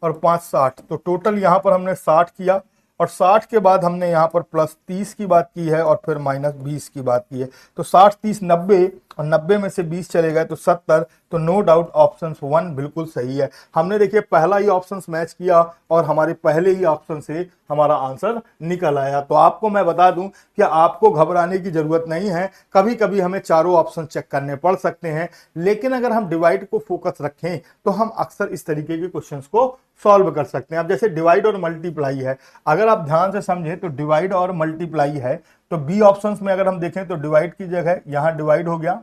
A: और 5 60, तो टोटल यहां पर हमने 60 किया, और 60 के बाद हमने यहां पर प्लस 30 की बात की है और फिर माइनस 20 की बात की है। तो 60 30 90, और 90 में से 20 चले गए तो 70। तो नो डाउट ऑप्शन 1 बिल्कुल सही है। हमने देखिए पहला ही ऑप्शन मैच किया और हमारे पहले ही ऑप्शन से हमारा आंसर निकल आया। तो आपको मैं बता दूं कि आपको घबराने की जरूरत नहीं है। कभी कभी हमें चारों ऑप्शन चेक करने पड़ सकते हैं, लेकिन अगर हम डिवाइड को फोकस रखें तो हम अक्सर इस तरीके के क्वेश्चंस को सॉल्व कर सकते हैं। अब जैसे डिवाइड और मल्टीप्लाई है, अगर आप ध्यान से समझें तो डिवाइड और मल्टीप्लाई है, तो बी ऑप्शंस में अगर हम देखें तो डिवाइड की जगह यहां डिवाइड हो गया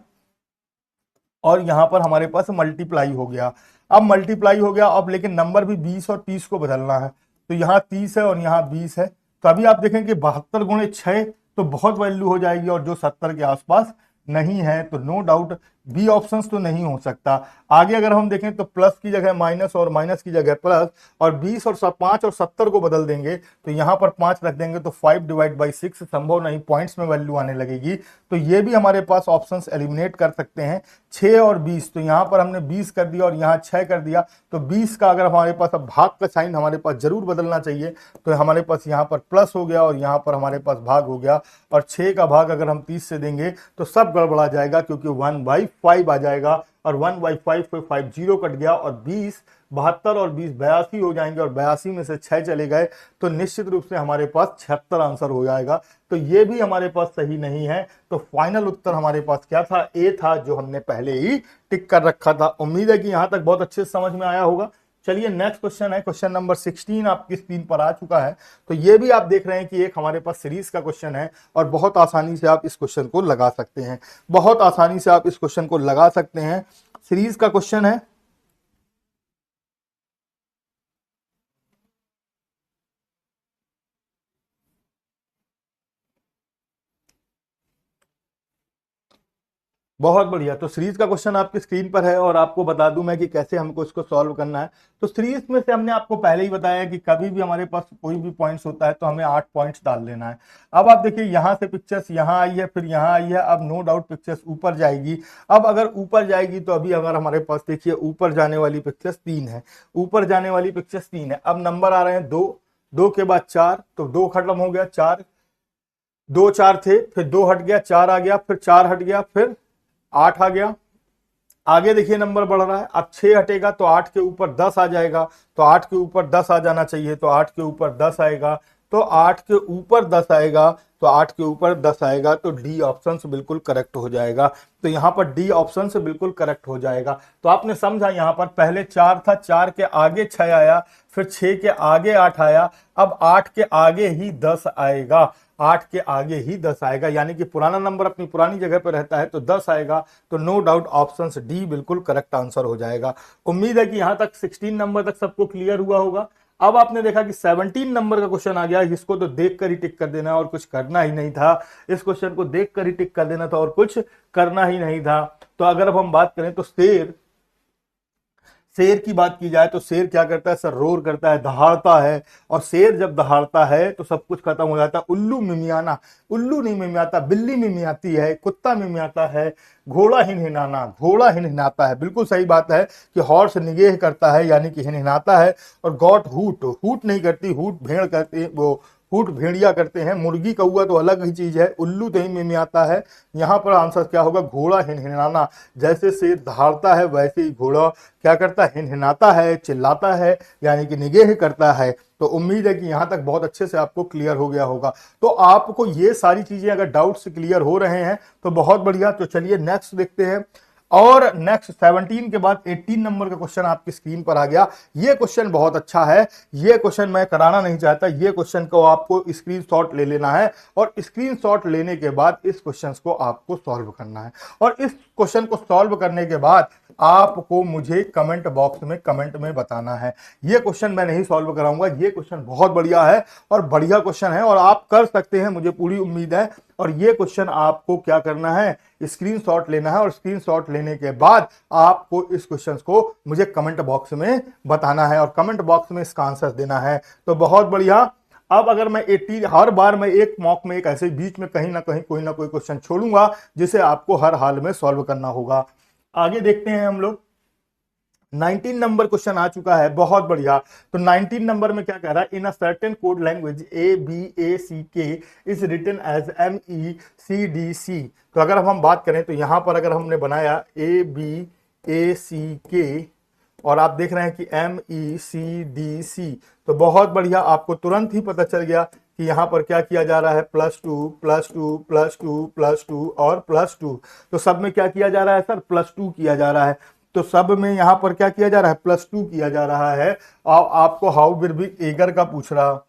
A: और यहां पर हमारे पास मल्टीप्लाई हो गया। अब मल्टीप्लाई हो गया, अब लेकिन नंबर भी 20 और 30 को बदलना है, तो यहाँ 30 है और यहाँ 20 है। तो अभी आप देखें कि 72 गुणे 6 तो बहुत वैल्यू हो जाएगी, और जो 70 के आसपास नहीं है, तो नो डाउट बी ऑप्शंस तो नहीं हो सकता। आगे अगर हम देखें तो प्लस की जगह माइनस और माइनस की जगह प्लस, और 20 और 5 और 70 को बदल देंगे तो यहां पर 5 रख देंगे तो 5 डिवाइड बाई 6 संभव नहीं, पॉइंट्स में वैल्यू आने लगेगी। तो ये भी हमारे पास ऑप्शंस एलिमिनेट कर सकते हैं। 6 और 20, तो यहां पर हमने 20 कर दिया और यहां 6 कर दिया, तो 20 का अगर हमारे पास अब भाग का साइन हमारे पास जरूर बदलना चाहिए, तो हमारे पास यहाँ पर प्लस हो गया और यहाँ पर हमारे पास भाग हो गया। और 6 का भाग अगर हम 30 से देंगे तो सब गड़बड़ा जाएगा, क्योंकि 1/5 आ जाएगा, और 1/5 पे 5 जीरो कट गया, और 20 72 और 20 82 हो जाएंगे, और 82 में से 6 चले गए तो निश्चित रूप से हमारे पास 76 आंसर हो जाएगा। तो ये भी हमारे पास सही नहीं है। तो फाइनल उत्तर हमारे पास क्या था? ए था, जो हमने पहले ही टिक कर रखा था। उम्मीद है कि यहां तक बहुत अच्छे से समझ में आया होगा। चलिए नेक्स्ट क्वेश्चन है, क्वेश्चन नंबर 16 आपकी स्क्रीन पर आ चुका है। तो ये भी आप देख रहे हैं कि एक हमारे पास सीरीज का क्वेश्चन है, और बहुत आसानी से आप इस क्वेश्चन को लगा सकते हैं, बहुत आसानी से आप इस क्वेश्चन को लगा सकते हैं। सीरीज का क्वेश्चन है, बहुत बढ़िया। तो सीरीज का क्वेश्चन आपकी स्क्रीन पर है, और आपको बता दूं मैं कि कैसे हमको इसको सॉल्व करना है। तो सीरीज में से हमने आपको पहले ही बताया कि कभी भी हमारे पास कोई भी पॉइंट्स होता है तो हमें 8 पॉइंट्स डाल लेना है। अब आप देखिए यहां से पिक्चर्स यहां आई है, फिर यहां आई है, अब नो डाउट पिक्चर्स ऊपर जाएगी। अब अगर ऊपर जाएगी तो अभी अगर हमारे पास देखिए ऊपर जाने वाली पिक्चर्स 3 है, ऊपर जाने वाली पिक्चर्स 3 है। अब नंबर आ रहे हैं 2, 2 के बाद 4, तो 2 खत्म हो गया, 4, 2 4 थे, फिर 2 हट गया, 4 आ गया, फिर 4 हट गया, फिर 8 आ गया। आगे देखिए नंबर बढ़ रहा है, अब 6 हटेगा तो 8 के ऊपर 10 आ जाएगा, तो 8 के ऊपर 10 आ जाना चाहिए, तो 8 के ऊपर 10 आएगा, तो 8 के ऊपर 10 आएगा, तो 8 के ऊपर 10 आएगा, तो डी ऑप्शन से बिल्कुल करेक्ट हो जाएगा। तो यहां पर डी ऑप्शन से बिल्कुल करेक्ट हो जाएगा। तो आपने समझा, यहां पर पहले 4 था, 4 के आगे 6 आया, फिर 6 के आगे 8 आया, अब 8 के आगे ही 10 आएगा, 8 के आगे ही 10 आएगा, यानी कि पुराना नंबर अपनी पुरानी जगह पर रहता है तो 10 आएगा। तो नो डाउट ऑप्शन डी बिल्कुल करेक्ट आंसर हो जाएगा। उम्मीद है कि यहां तक 16 नंबर तक सबको क्लियर हुआ होगा। अब आपने देखा कि 17 नंबर का क्वेश्चन आ गया, इसको तो देखकर ही टिक कर देना और कुछ करना ही नहीं था। इस क्वेश्चन को देखकर ही टिक कर देना था और कुछ करना ही नहीं था। तो अगर अब हम बात करें तो शेर की बात की जाए तो शेर क्या करता है सर? रोर करता है, दहाड़ता है, और शेर जब दहाड़ता है तो सब कुछ खत्म हो जाता है। उल्लू मिमियाना, उल्लू नहीं मिमियाता, बिल्ली मिमियाती है, कुत्ता मिमियाता है, घोड़ा हिनहिनाना, घोड़ा हिनहिनाता है। बिल्कुल सही बात है कि हॉर्स निगेह करता है, यानी कि हिनहिनाता है। और गॉट हूट, हूट नहीं करती, हूट भेड़ करती, वो हूट भेड़िया करते हैं। मुर्गी कौआ तो अलग ही चीज है, उल्लू तो ही में आता है। यहाँ पर आंसर क्या होगा? घोड़ा हिनहिनाना। जैसे शेर दहाड़ता है वैसे ही घोड़ा क्या करता है? हिनहिनाता है, चिल्लाता है, यानी कि निगेह करता है। तो उम्मीद है कि यहाँ तक बहुत अच्छे से आपको क्लियर हो गया होगा। तो आपको ये सारी चीजें अगर डाउट से क्लियर हो रहे हैं तो बहुत बढ़िया। तो चलिए नेक्स्ट देखते हैं। और नेक्स्ट 17 के बाद 18 नंबर का क्वेश्चन आपकी स्क्रीन पर आ गया। ये क्वेश्चन बहुत अच्छा है, ये क्वेश्चन मैं कराना नहीं चाहता, ये क्वेश्चन को आपको स्क्रीनशॉट ले लेना है, और स्क्रीनशॉट लेने के बाद इस क्वेश्चन को आपको सॉल्व करना है। और इस क्वेश्चन को सॉल्व करने के बाद आपको मुझे कमेंट बॉक्स में कमेंट में बताना है। ये क्वेश्चन मैं नहीं सॉल्व कराऊंगा, ये क्वेश्चन बहुत बढ़िया है और बढ़िया क्वेश्चन है, और आप कर सकते हैं, मुझे पूरी उम्मीद है। और ये क्वेश्चन आपको क्या करना है? स्क्रीनशॉट लेना है, और स्क्रीनशॉट लेने के बाद आपको इस क्वेश्चन को मुझे कमेंट बॉक्स में बताना है, और कमेंट बॉक्स में इसका आंसर देना है। तो बहुत बढ़िया। अब अगर मैं 80 हर बार मैं एक मॉक में एक ऐसे बीच में कहीं ना कहीं कोई ना कोई क्वेश्चन छोड़ूंगा जिसे आपको हर हाल में सॉल्व करना होगा। आगे देखते हैं हम लोग। 19 नंबर क्वेश्चन आ चुका है, बहुत बढ़िया। तो 19 नंबर में क्या कह रहा है? In a certain code language ABACK is written as MECDC। तो अगर हम बात करें तो यहां पर अगर हमने बनाया ABACK और आप देख रहे हैं कि MECDC, तो बहुत बढ़िया, आपको तुरंत ही पता चल गया कि यहां पर क्या किया जा रहा है? +2 +2 +2 +2 और +2। तो सब में क्या किया जा रहा है सर? +2 किया जा रहा है। तो सब में यहां पर क्या किया जा रहा है? +2 किया जा रहा है। और आपको हाउ बिग एगर का पूछ रहा,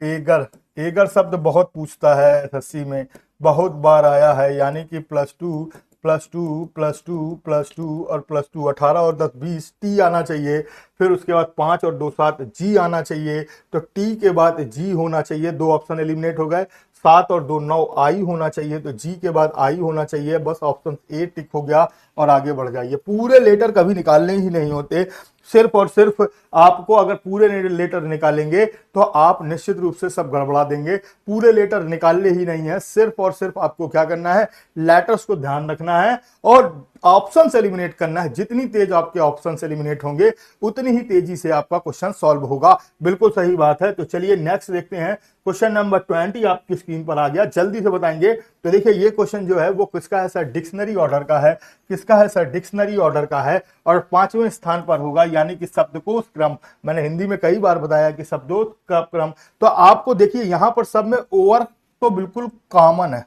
A: एगर, एगर शब्द बहुत पूछता है एसएससी में, बहुत बार आया है, यानी कि +2 +2 +2 +2 और +2, 18 और 10 20, टी आना चाहिए। फिर उसके बाद 5 और 2 7, जी आना चाहिए। तो टी के बाद जी होना चाहिए, 2 ऑप्शन एलिमिनेट हो गए। 7 और 2 9, आई होना चाहिए, तो जी के बाद आई होना चाहिए। बस ऑप्शन ए टिक हो गया और आगे बढ़ जाइए। पूरे लेटर कभी निकालने ही नहीं होते, सिर्फ और सिर्फ आपको अगर पूरे लेटर निकालेंगे तो आप निश्चित रूप से सब गड़बड़ा देंगे। पूरे लेटर निकालने ही नहीं है, सिर्फ और सिर्फ आपको क्या करना है, लेटर्स को ध्यान रखना है और ऑप्शन एलिमिनेट करना है। जितनी तेज आपके ऑप्शन एलिमिनेट होंगे उतनी ही तेजी से आपका क्वेश्चन सॉल्व होगा। बिल्कुल सही बात है। तो चलिए नेक्स्ट देखते हैं। क्वेश्चन नंबर 20 आपकी स्क्रीन पर आ गया, जल्दी से बताएंगे। तो देखिए ये क्वेश्चन जो है वो किसका है सर, डिक्शनरी ऑर्डर का है। किसका है सर, डिक्शनरी ऑर्डर का है और 5वें स्थान पर होगा, यानी कि शब्दकोश क्रम। मैंने हिंदी में कई बार बताया कि शब्दों का क्रम। तो आपको देखिए यहां पर सब में ओवर तो बिल्कुल कॉमन है,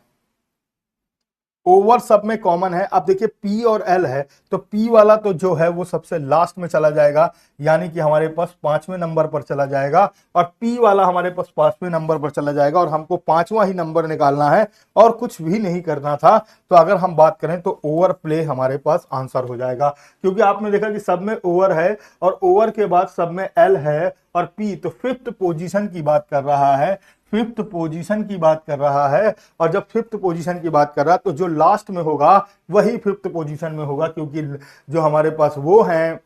A: ओवर सब में कॉमन है। अब देखिए पी और एल है, तो पी वाला तो जो है वो सबसे लास्ट में चला जाएगा, यानी कि हमारे पास 5वें नंबर पर चला जाएगा और पी वाला हमारे पास 5वें नंबर पर चला जाएगा और हमको 5वां ही नंबर निकालना है और कुछ भी नहीं करना था। तो अगर हम बात करें तो ओवर प्ले हमारे पास आंसर हो जाएगा, क्योंकि आपने देखा कि सब में ओवर है और ओवर के बाद सब में एल है और पी, तो 5th पोजीशन की बात कर रहा है, 5th पोजीशन की बात कर रहा है। और जब 5th पोजीशन की बात कर रहा है तो जो लास्ट में होगा वही 5th पोजीशन में होगा, क्योंकि जो हमारे पास वो हैं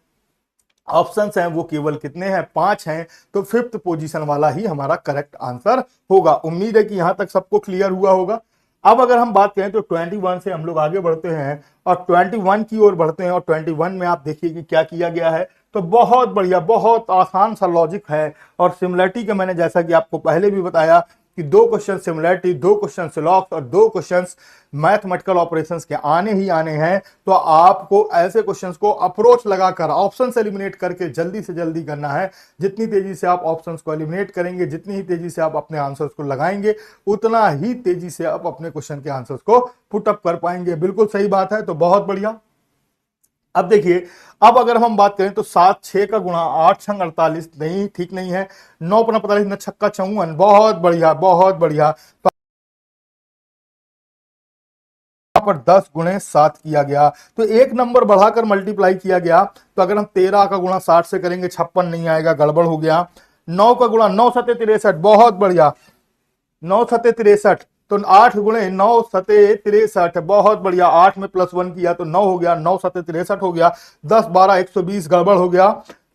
A: ऑप्शंस हैं वो केवल कितने हैं, 5 हैं। तो 5th पोजीशन वाला ही हमारा करेक्ट आंसर होगा। उम्मीद है कि यहां तक सबको क्लियर हुआ होगा। अब अगर हम बात करें तो 21 से हम लोग आगे बढ़ते हैं और 21 की ओर बढ़ते हैं और 21 में आप देखिए कि क्या किया गया है। तो बहुत बढ़िया, बहुत आसान सा लॉजिक है और सिमिलरिटी का मैंने जैसा कि आपको पहले भी बताया कि 2 क्वेश्चन सिमिलरिटी, 2 क्वेश्चन सिलॉक्स और 2 क्वेश्चंस मैथमेटिकल ऑपरेशंस के आने ही आने हैं। तो आपको ऐसे क्वेश्चंस को अप्रोच लगाकर ऑप्शन से एलिमिनेट करके जल्दी से जल्दी करना है। जितनी तेजी से आप ऑप्शंस को एलिमिनेट करेंगे, जितनी ही तेजी से आप अपने आंसर्स को लगाएंगे, उतना ही तेजी से आप अपने क्वेश्चन के आंसर्स को पुट अप कर पाएंगे। बिल्कुल सही बात है, तो बहुत बढ़िया। अब देखिए, अब अगर हम बात करें तो 7 6 का गुणा 8 छंग 48, नहीं ठीक नहीं है। 9 पना 45 न छक्का 54, बहुत बढ़िया बहुत बढ़िया। तो यहाँ पर 10 गुणे 7 किया गया, तो एक नंबर बढ़ाकर मल्टीप्लाई किया गया। तो अगर हम 13 का गुणा 60 से करेंगे 56 नहीं आएगा, गड़बड़ हो गया। 9 का गुणा 9 सते 63, बहुत बढ़िया, 9 सते 63। तो 8 गुणे 9 सते 63, बहुत बढ़िया। 8 में +1 किया तो 9 हो गया, 9 सते 63 हो गया। 10 12 120, गड़बड़ हो गया।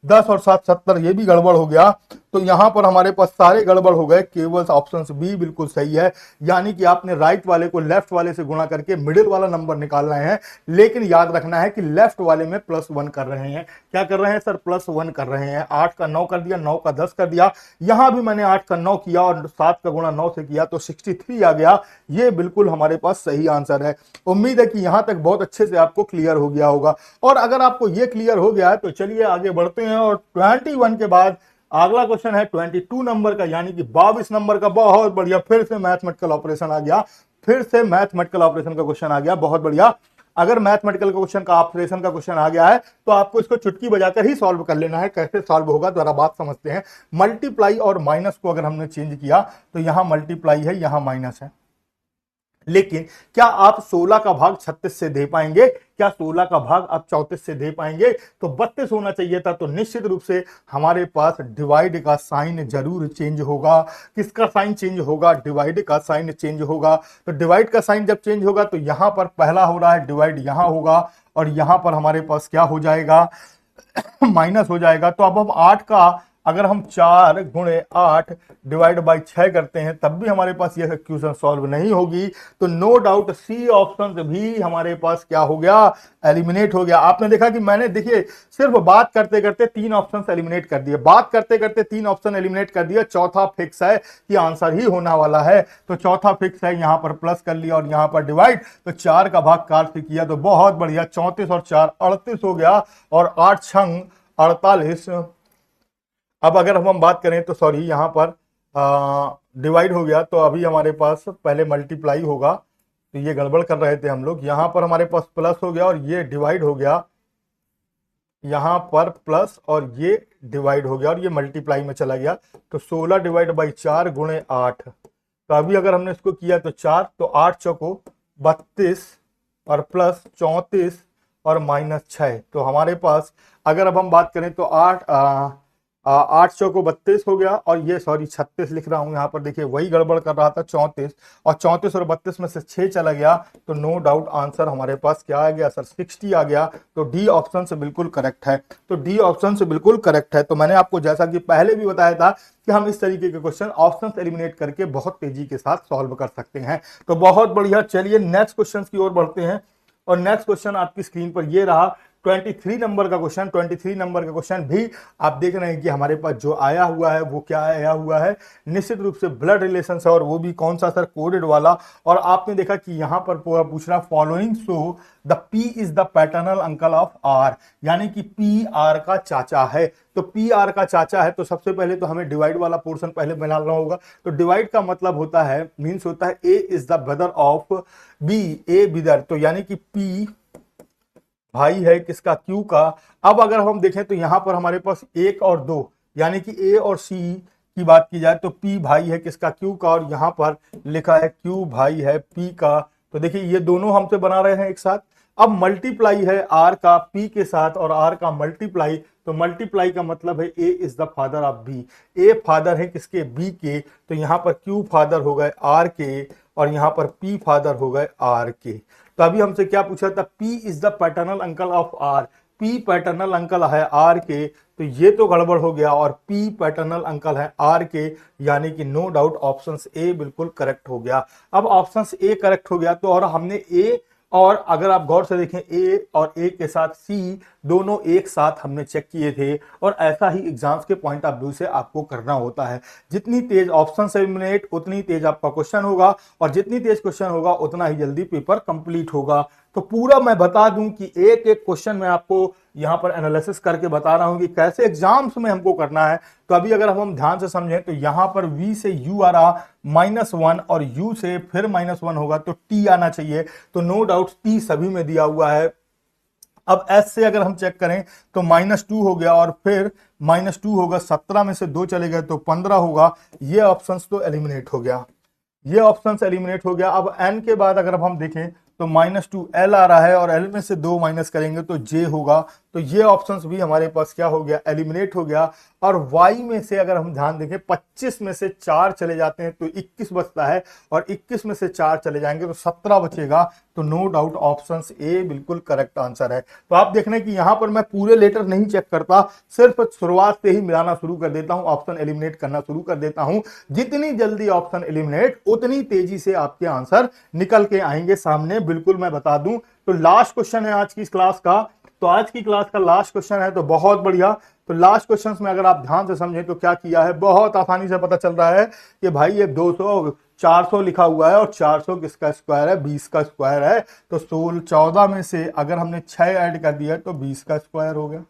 A: 10 और 7 70, ये भी गड़बड़ हो गया। तो यहां पर हमारे पास सारे गड़बड़ हो गए, केवल ऑप्शन बी बिल्कुल सही है। यानी कि आपने राइट वाले को लेफ्ट वाले से गुणा करके मिडिल वाला नंबर निकालना है, लेकिन याद रखना है कि लेफ्ट वाले में +1 कर रहे हैं। क्या कर रहे हैं सर, +1 कर रहे हैं। 8 का 9 कर दिया, 9 का 10 कर दिया। यहां भी मैंने 8 का 9 किया और 7 का गुणा 9 से किया तो 63 आ गया। ये बिल्कुल हमारे पास सही आंसर है। उम्मीद है कि यहां तक बहुत अच्छे से आपको क्लियर हो गया होगा। और अगर आपको ये क्लियर हो गया है तो चलिए आगे बढ़ते हैं और 21 के बाद अगला क्वेश्चन है 22 नंबर का, यानी कि 22 नंबर का। बहुत बढ़िया, फिर से मैथमेटिकल ऑपरेशन आ गया, फिर से मैथमेटिकल ऑपरेशन का क्वेश्चन आ गया, बहुत बढ़िया। अगर मैथमेटिकल क्वेश्चन का ऑपरेशन का क्वेश्चन आ गया है तो आपको इसको चुटकी बजाकर ही सॉल्व कर लेना है। कैसे सॉल्व होगा जरा बात समझते हैं। मल्टीप्लाई और माइनस को अगर हमने चेंज किया तो यहां मल्टीप्लाई है, यहां माइनस है, लेकिन क्या आप 16 का भाग 36 से दे पाएंगे? क्या 16 का भाग आप 34 से दे पाएंगे? तो 32 होना चाहिए था। तो निश्चित रूप से हमारे पास डिवाइड का साइन जरूर चेंज होगा। किसका साइन चेंज होगा? डिवाइड का साइन चेंज होगा। तो डिवाइड का साइन जब चेंज होगा तो यहां पर पहला हो रहा है डिवाइड, यहां होगा और यहां पर हमारे पास क्या हो जाएगा, माइनस हो जाएगा। तो अब हम 8 का अगर हम 4 गुणे 8 डिवाइड बाई 6 करते हैं तब भी हमारे पास यह क्वेश्चन सॉल्व नहीं होगी। तो नो डाउट सी ऑप्शन भी हमारे पास क्या हो गया, एलिमिनेट हो गया। आपने देखा कि मैंने देखिए सिर्फ बात करते करते 3 ऑप्शन एलिमिनेट कर दिए, बात करते करते 3 ऑप्शन एलिमिनेट कर दिया। चौथा फिक्स है कि आंसर ही होना वाला है, तो चौथा फिक्स है, यहां पर प्लस कर लिया और यहां पर डिवाइड। तो 4 का भाग 4 से किया तो बहुत बढ़िया, 34 और 4 38 हो गया और 8 छंग 48। अब अगर हम बात करें तो सॉरी, यहां पर डिवाइड हो गया, तो अभी हमारे पास पहले मल्टीप्लाई होगा, तो ये गड़बड़ कर रहे थे हम लोग। यहां पर हमारे पास प्लस हो गया और ये डिवाइड हो गया, यहां पर प्लस और ये डिवाइड हो गया और ये मल्टीप्लाई में चला गया। तो 16 डिवाइड बाई 4 गुणे 8, तो अभी अगर हमने इसको किया तो 4, तो 8 चौको 32 और प्लस 34 और माइनस 6, तो हमारे पास अगर अब हम बात करें तो 8 चौको 32 हो गया, और ये सॉरी 36 लिख रहा हूं यहाँ पर, देखिए वही गड़बड़ कर रहा था, 34, और 34 और 32 में से 6 चला गया, तो नो डाउट आंसर हमारे पास क्या आ गया सर, 60 आ गया। तो डी ऑप्शन से बिल्कुल करेक्ट है, तो डी ऑप्शन से बिल्कुल करेक्ट है। तो मैंने आपको जैसा कि पहले भी बताया था कि हम इस तरीके के क्वेश्चन ऑप्शंस एलिमिनेट करके बहुत तेजी के साथ सॉल्व कर सकते हैं। तो बहुत बढ़िया, चलिए नेक्स्ट क्वेश्चन की ओर बढ़ते हैं, और नेक्स्ट क्वेश्चन आपकी स्क्रीन पर ये रहा 23 नंबर का क्वेश्चन। 23 नंबर का क्वेश्चन भी आप देख रहे हैं कि हमारे पास जो आया हुआ है वो क्या आया हुआ है, निश्चित रूप से ब्लड रिलेशन है, और वो भी कौन सा सर, कोडेड वाला। और आपने देखा कि यहां पर पूछ रहा following show the P is the paternal uncle of R, यानी कि पी आर का चाचा है। तो पी आर का चाचा है, तो सबसे पहले तो हमें डिवाइड वाला पोर्शन पहले बनाना होगा। तो डिवाइड का मतलब होता है, मीन्स होता है A is the brother of B, A brother, तो यानी कि पी भाई है किसका, क्यू का। अब अगर हम देखें तो यहां पर हमारे पास 1 और 2, यानी कि ए और सी की बात की जाए तो पी भाई है किसका, क्यू का, और यहां पर लिखा है क्यू भाई है पी का। तो देखिए ये दोनों हमसे बना रहे हैं एक साथ। अब मल्टीप्लाई है आर का पी के साथ, और आर का मल्टीप्लाई, तो मल्टीप्लाई का मतलब है A is the father of B, A father है किसके, बी के। तो यहां पर क्यू फादर हो गए आर के, और यहां पर पी फादर हो गए आर के। तो अभी हमसे क्या पूछा था, P is the paternal uncle of R, P paternal uncle है R के, तो ये तो गड़बड़ हो गया, और P पैटर्नल अंकल है R के, यानी कि नो डाउट ऑप्शन ए बिल्कुल करेक्ट हो गया। अब ऑप्शन ए करेक्ट हो गया, तो और हमने ए, और अगर आप गौर से देखें ए और ए के साथ सी दोनों एक साथ हमने चेक किए थे, और ऐसा ही एग्जाम्स के पॉइंट ऑफ व्यू से आपको करना होता है। जितनी तेज ऑप्शन एलिमिनेट उतनी तेज आपका क्वेश्चन होगा, और जितनी तेज क्वेश्चन होगा उतना ही जल्दी पेपर कंप्लीट होगा। तो पूरा मैं बता दूं कि एक एक क्वेश्चन मैं आपको यहां पर एनालिसिस करके बता रहा हूं कि कैसे एग्जाम्स में हमको करना है। तो अभी अगर हम ध्यान से समझें तो यहां पर v से u आ रहा -1, और u से फिर -1 होगा तो t आना चाहिए, तो नो डाउट t सभी में दिया हुआ है। अब s से अगर हम चेक करें तो -2 हो गया, और फिर -2 होगा, 17 में से 2 चले गए तो 15 होगा। ये ऑप्शंस तो एलिमिनेट हो गया, ये ऑप्शंस एलिमिनेट हो गया। अब n के बाद अगर हम देखें तो -2 l आ रहा है, और l में से 2 माइनस करेंगे तो j होगा। तो ये ऑप्शंस भी हमारे पास क्या हो गया, एलिमिनेट हो गया। और y में से अगर हम ध्यान देखें 25 में से 4 चले जाते हैं तो 21 बचता है, और 21 में से 4 चले जाएंगे तो 17 बचेगा। तो नो डाउट ऑप्शन ए बिल्कुल करेक्ट आंसर है। तो आप देख रहे हैं कि यहां पर मैं पूरे लेटर नहीं चेक करता, सिर्फ शुरुआत से ही मिलाना शुरू कर देता हूं, ऑप्शन एलिमिनेट करना शुरू कर देता हूं। जितनी जल्दी ऑप्शन एलिमिनेट उतनी तेजी से आपके आंसर निकल के आएंगे सामने, बिल्कुल मैं बता दूं। तो लास्ट क्वेश्चन है आज की क्लास का, तो आज की क्लास का लास्ट क्वेश्चन है, तो बहुत बढ़िया। तो लास्ट क्वेश्चन में अगर आप ध्यान से समझें तो क्या किया है, बहुत आसानी से पता चल रहा है कि भाई ये 200 400 लिखा हुआ है, और 400 किसका स्क्वायर है, 20 का स्क्वायर है। तो 14 में से अगर हमने 6 ऐड कर दिया तो 20 का स्क्वायर हो गया,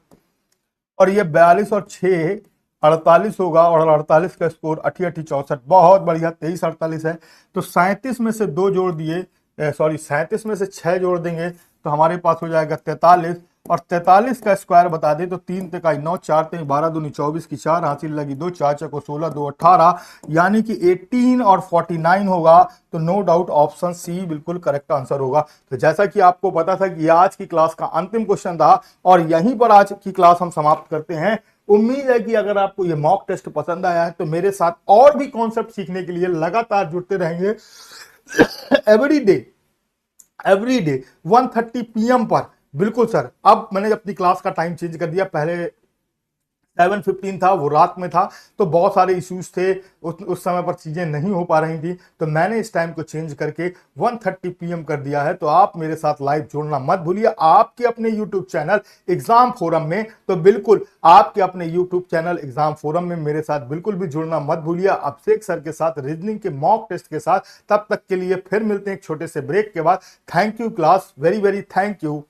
A: और ये 42 और 6 48 होगा, और 48 का स्कोर 88 64, बहुत बढ़िया, 23 48 है। तो 37 में से 2 जोड़ दिए, सॉरी 37 में से 6 जोड़ देंगे तो हमारे पास हो जाएगा 43, और 43 का स्क्वायर बता दें तो 3 तिकाई 9, 4 तिकाई 12 दूनी 24 की 4 हासिल लगी 2, 4 चको 16, 2 18, यानी कि 18 और 49 होगा। तो नो डाउट ऑप्शन सी बिल्कुल करेक्ट आंसर होगा। तो जैसा कि आपको पता था कि आज की क्लास का अंतिम क्वेश्चन था, और यहीं पर आज की क्लास हम समाप्त करते हैं। उम्मीद है कि अगर आपको ये मॉक टेस्ट पसंद आया है तो मेरे साथ और भी कॉन्सेप्ट सीखने के लिए लगातार जुड़ते रहेंगे। एवरी डे 1:30 PM पर। बिल्कुल सर, अब मैंने अपनी क्लास का टाइम चेंज कर दिया, पहले 7:15 था, वो रात में था, तो बहुत सारे इश्यूज थे, उस समय पर चीजें नहीं हो पा रही थी, तो मैंने इस टाइम को चेंज करके 1:30 PM कर दिया है। तो आप मेरे साथ लाइव जुड़ना मत भूलिए, आपके अपने यूट्यूब चैनल एग्जाम फोरम में, तो बिल्कुल आपके अपने यूट्यूब चैनल एग्जाम फोरम में मेरे साथ बिल्कुल भी जुड़ना मत भूलिए, अभिषेक सर के साथ रीजनिंग के मॉक टेस्ट के साथ। तब तक के लिए फिर मिलते हैं एक छोटे से ब्रेक के बाद। Thank you class, very very thank you.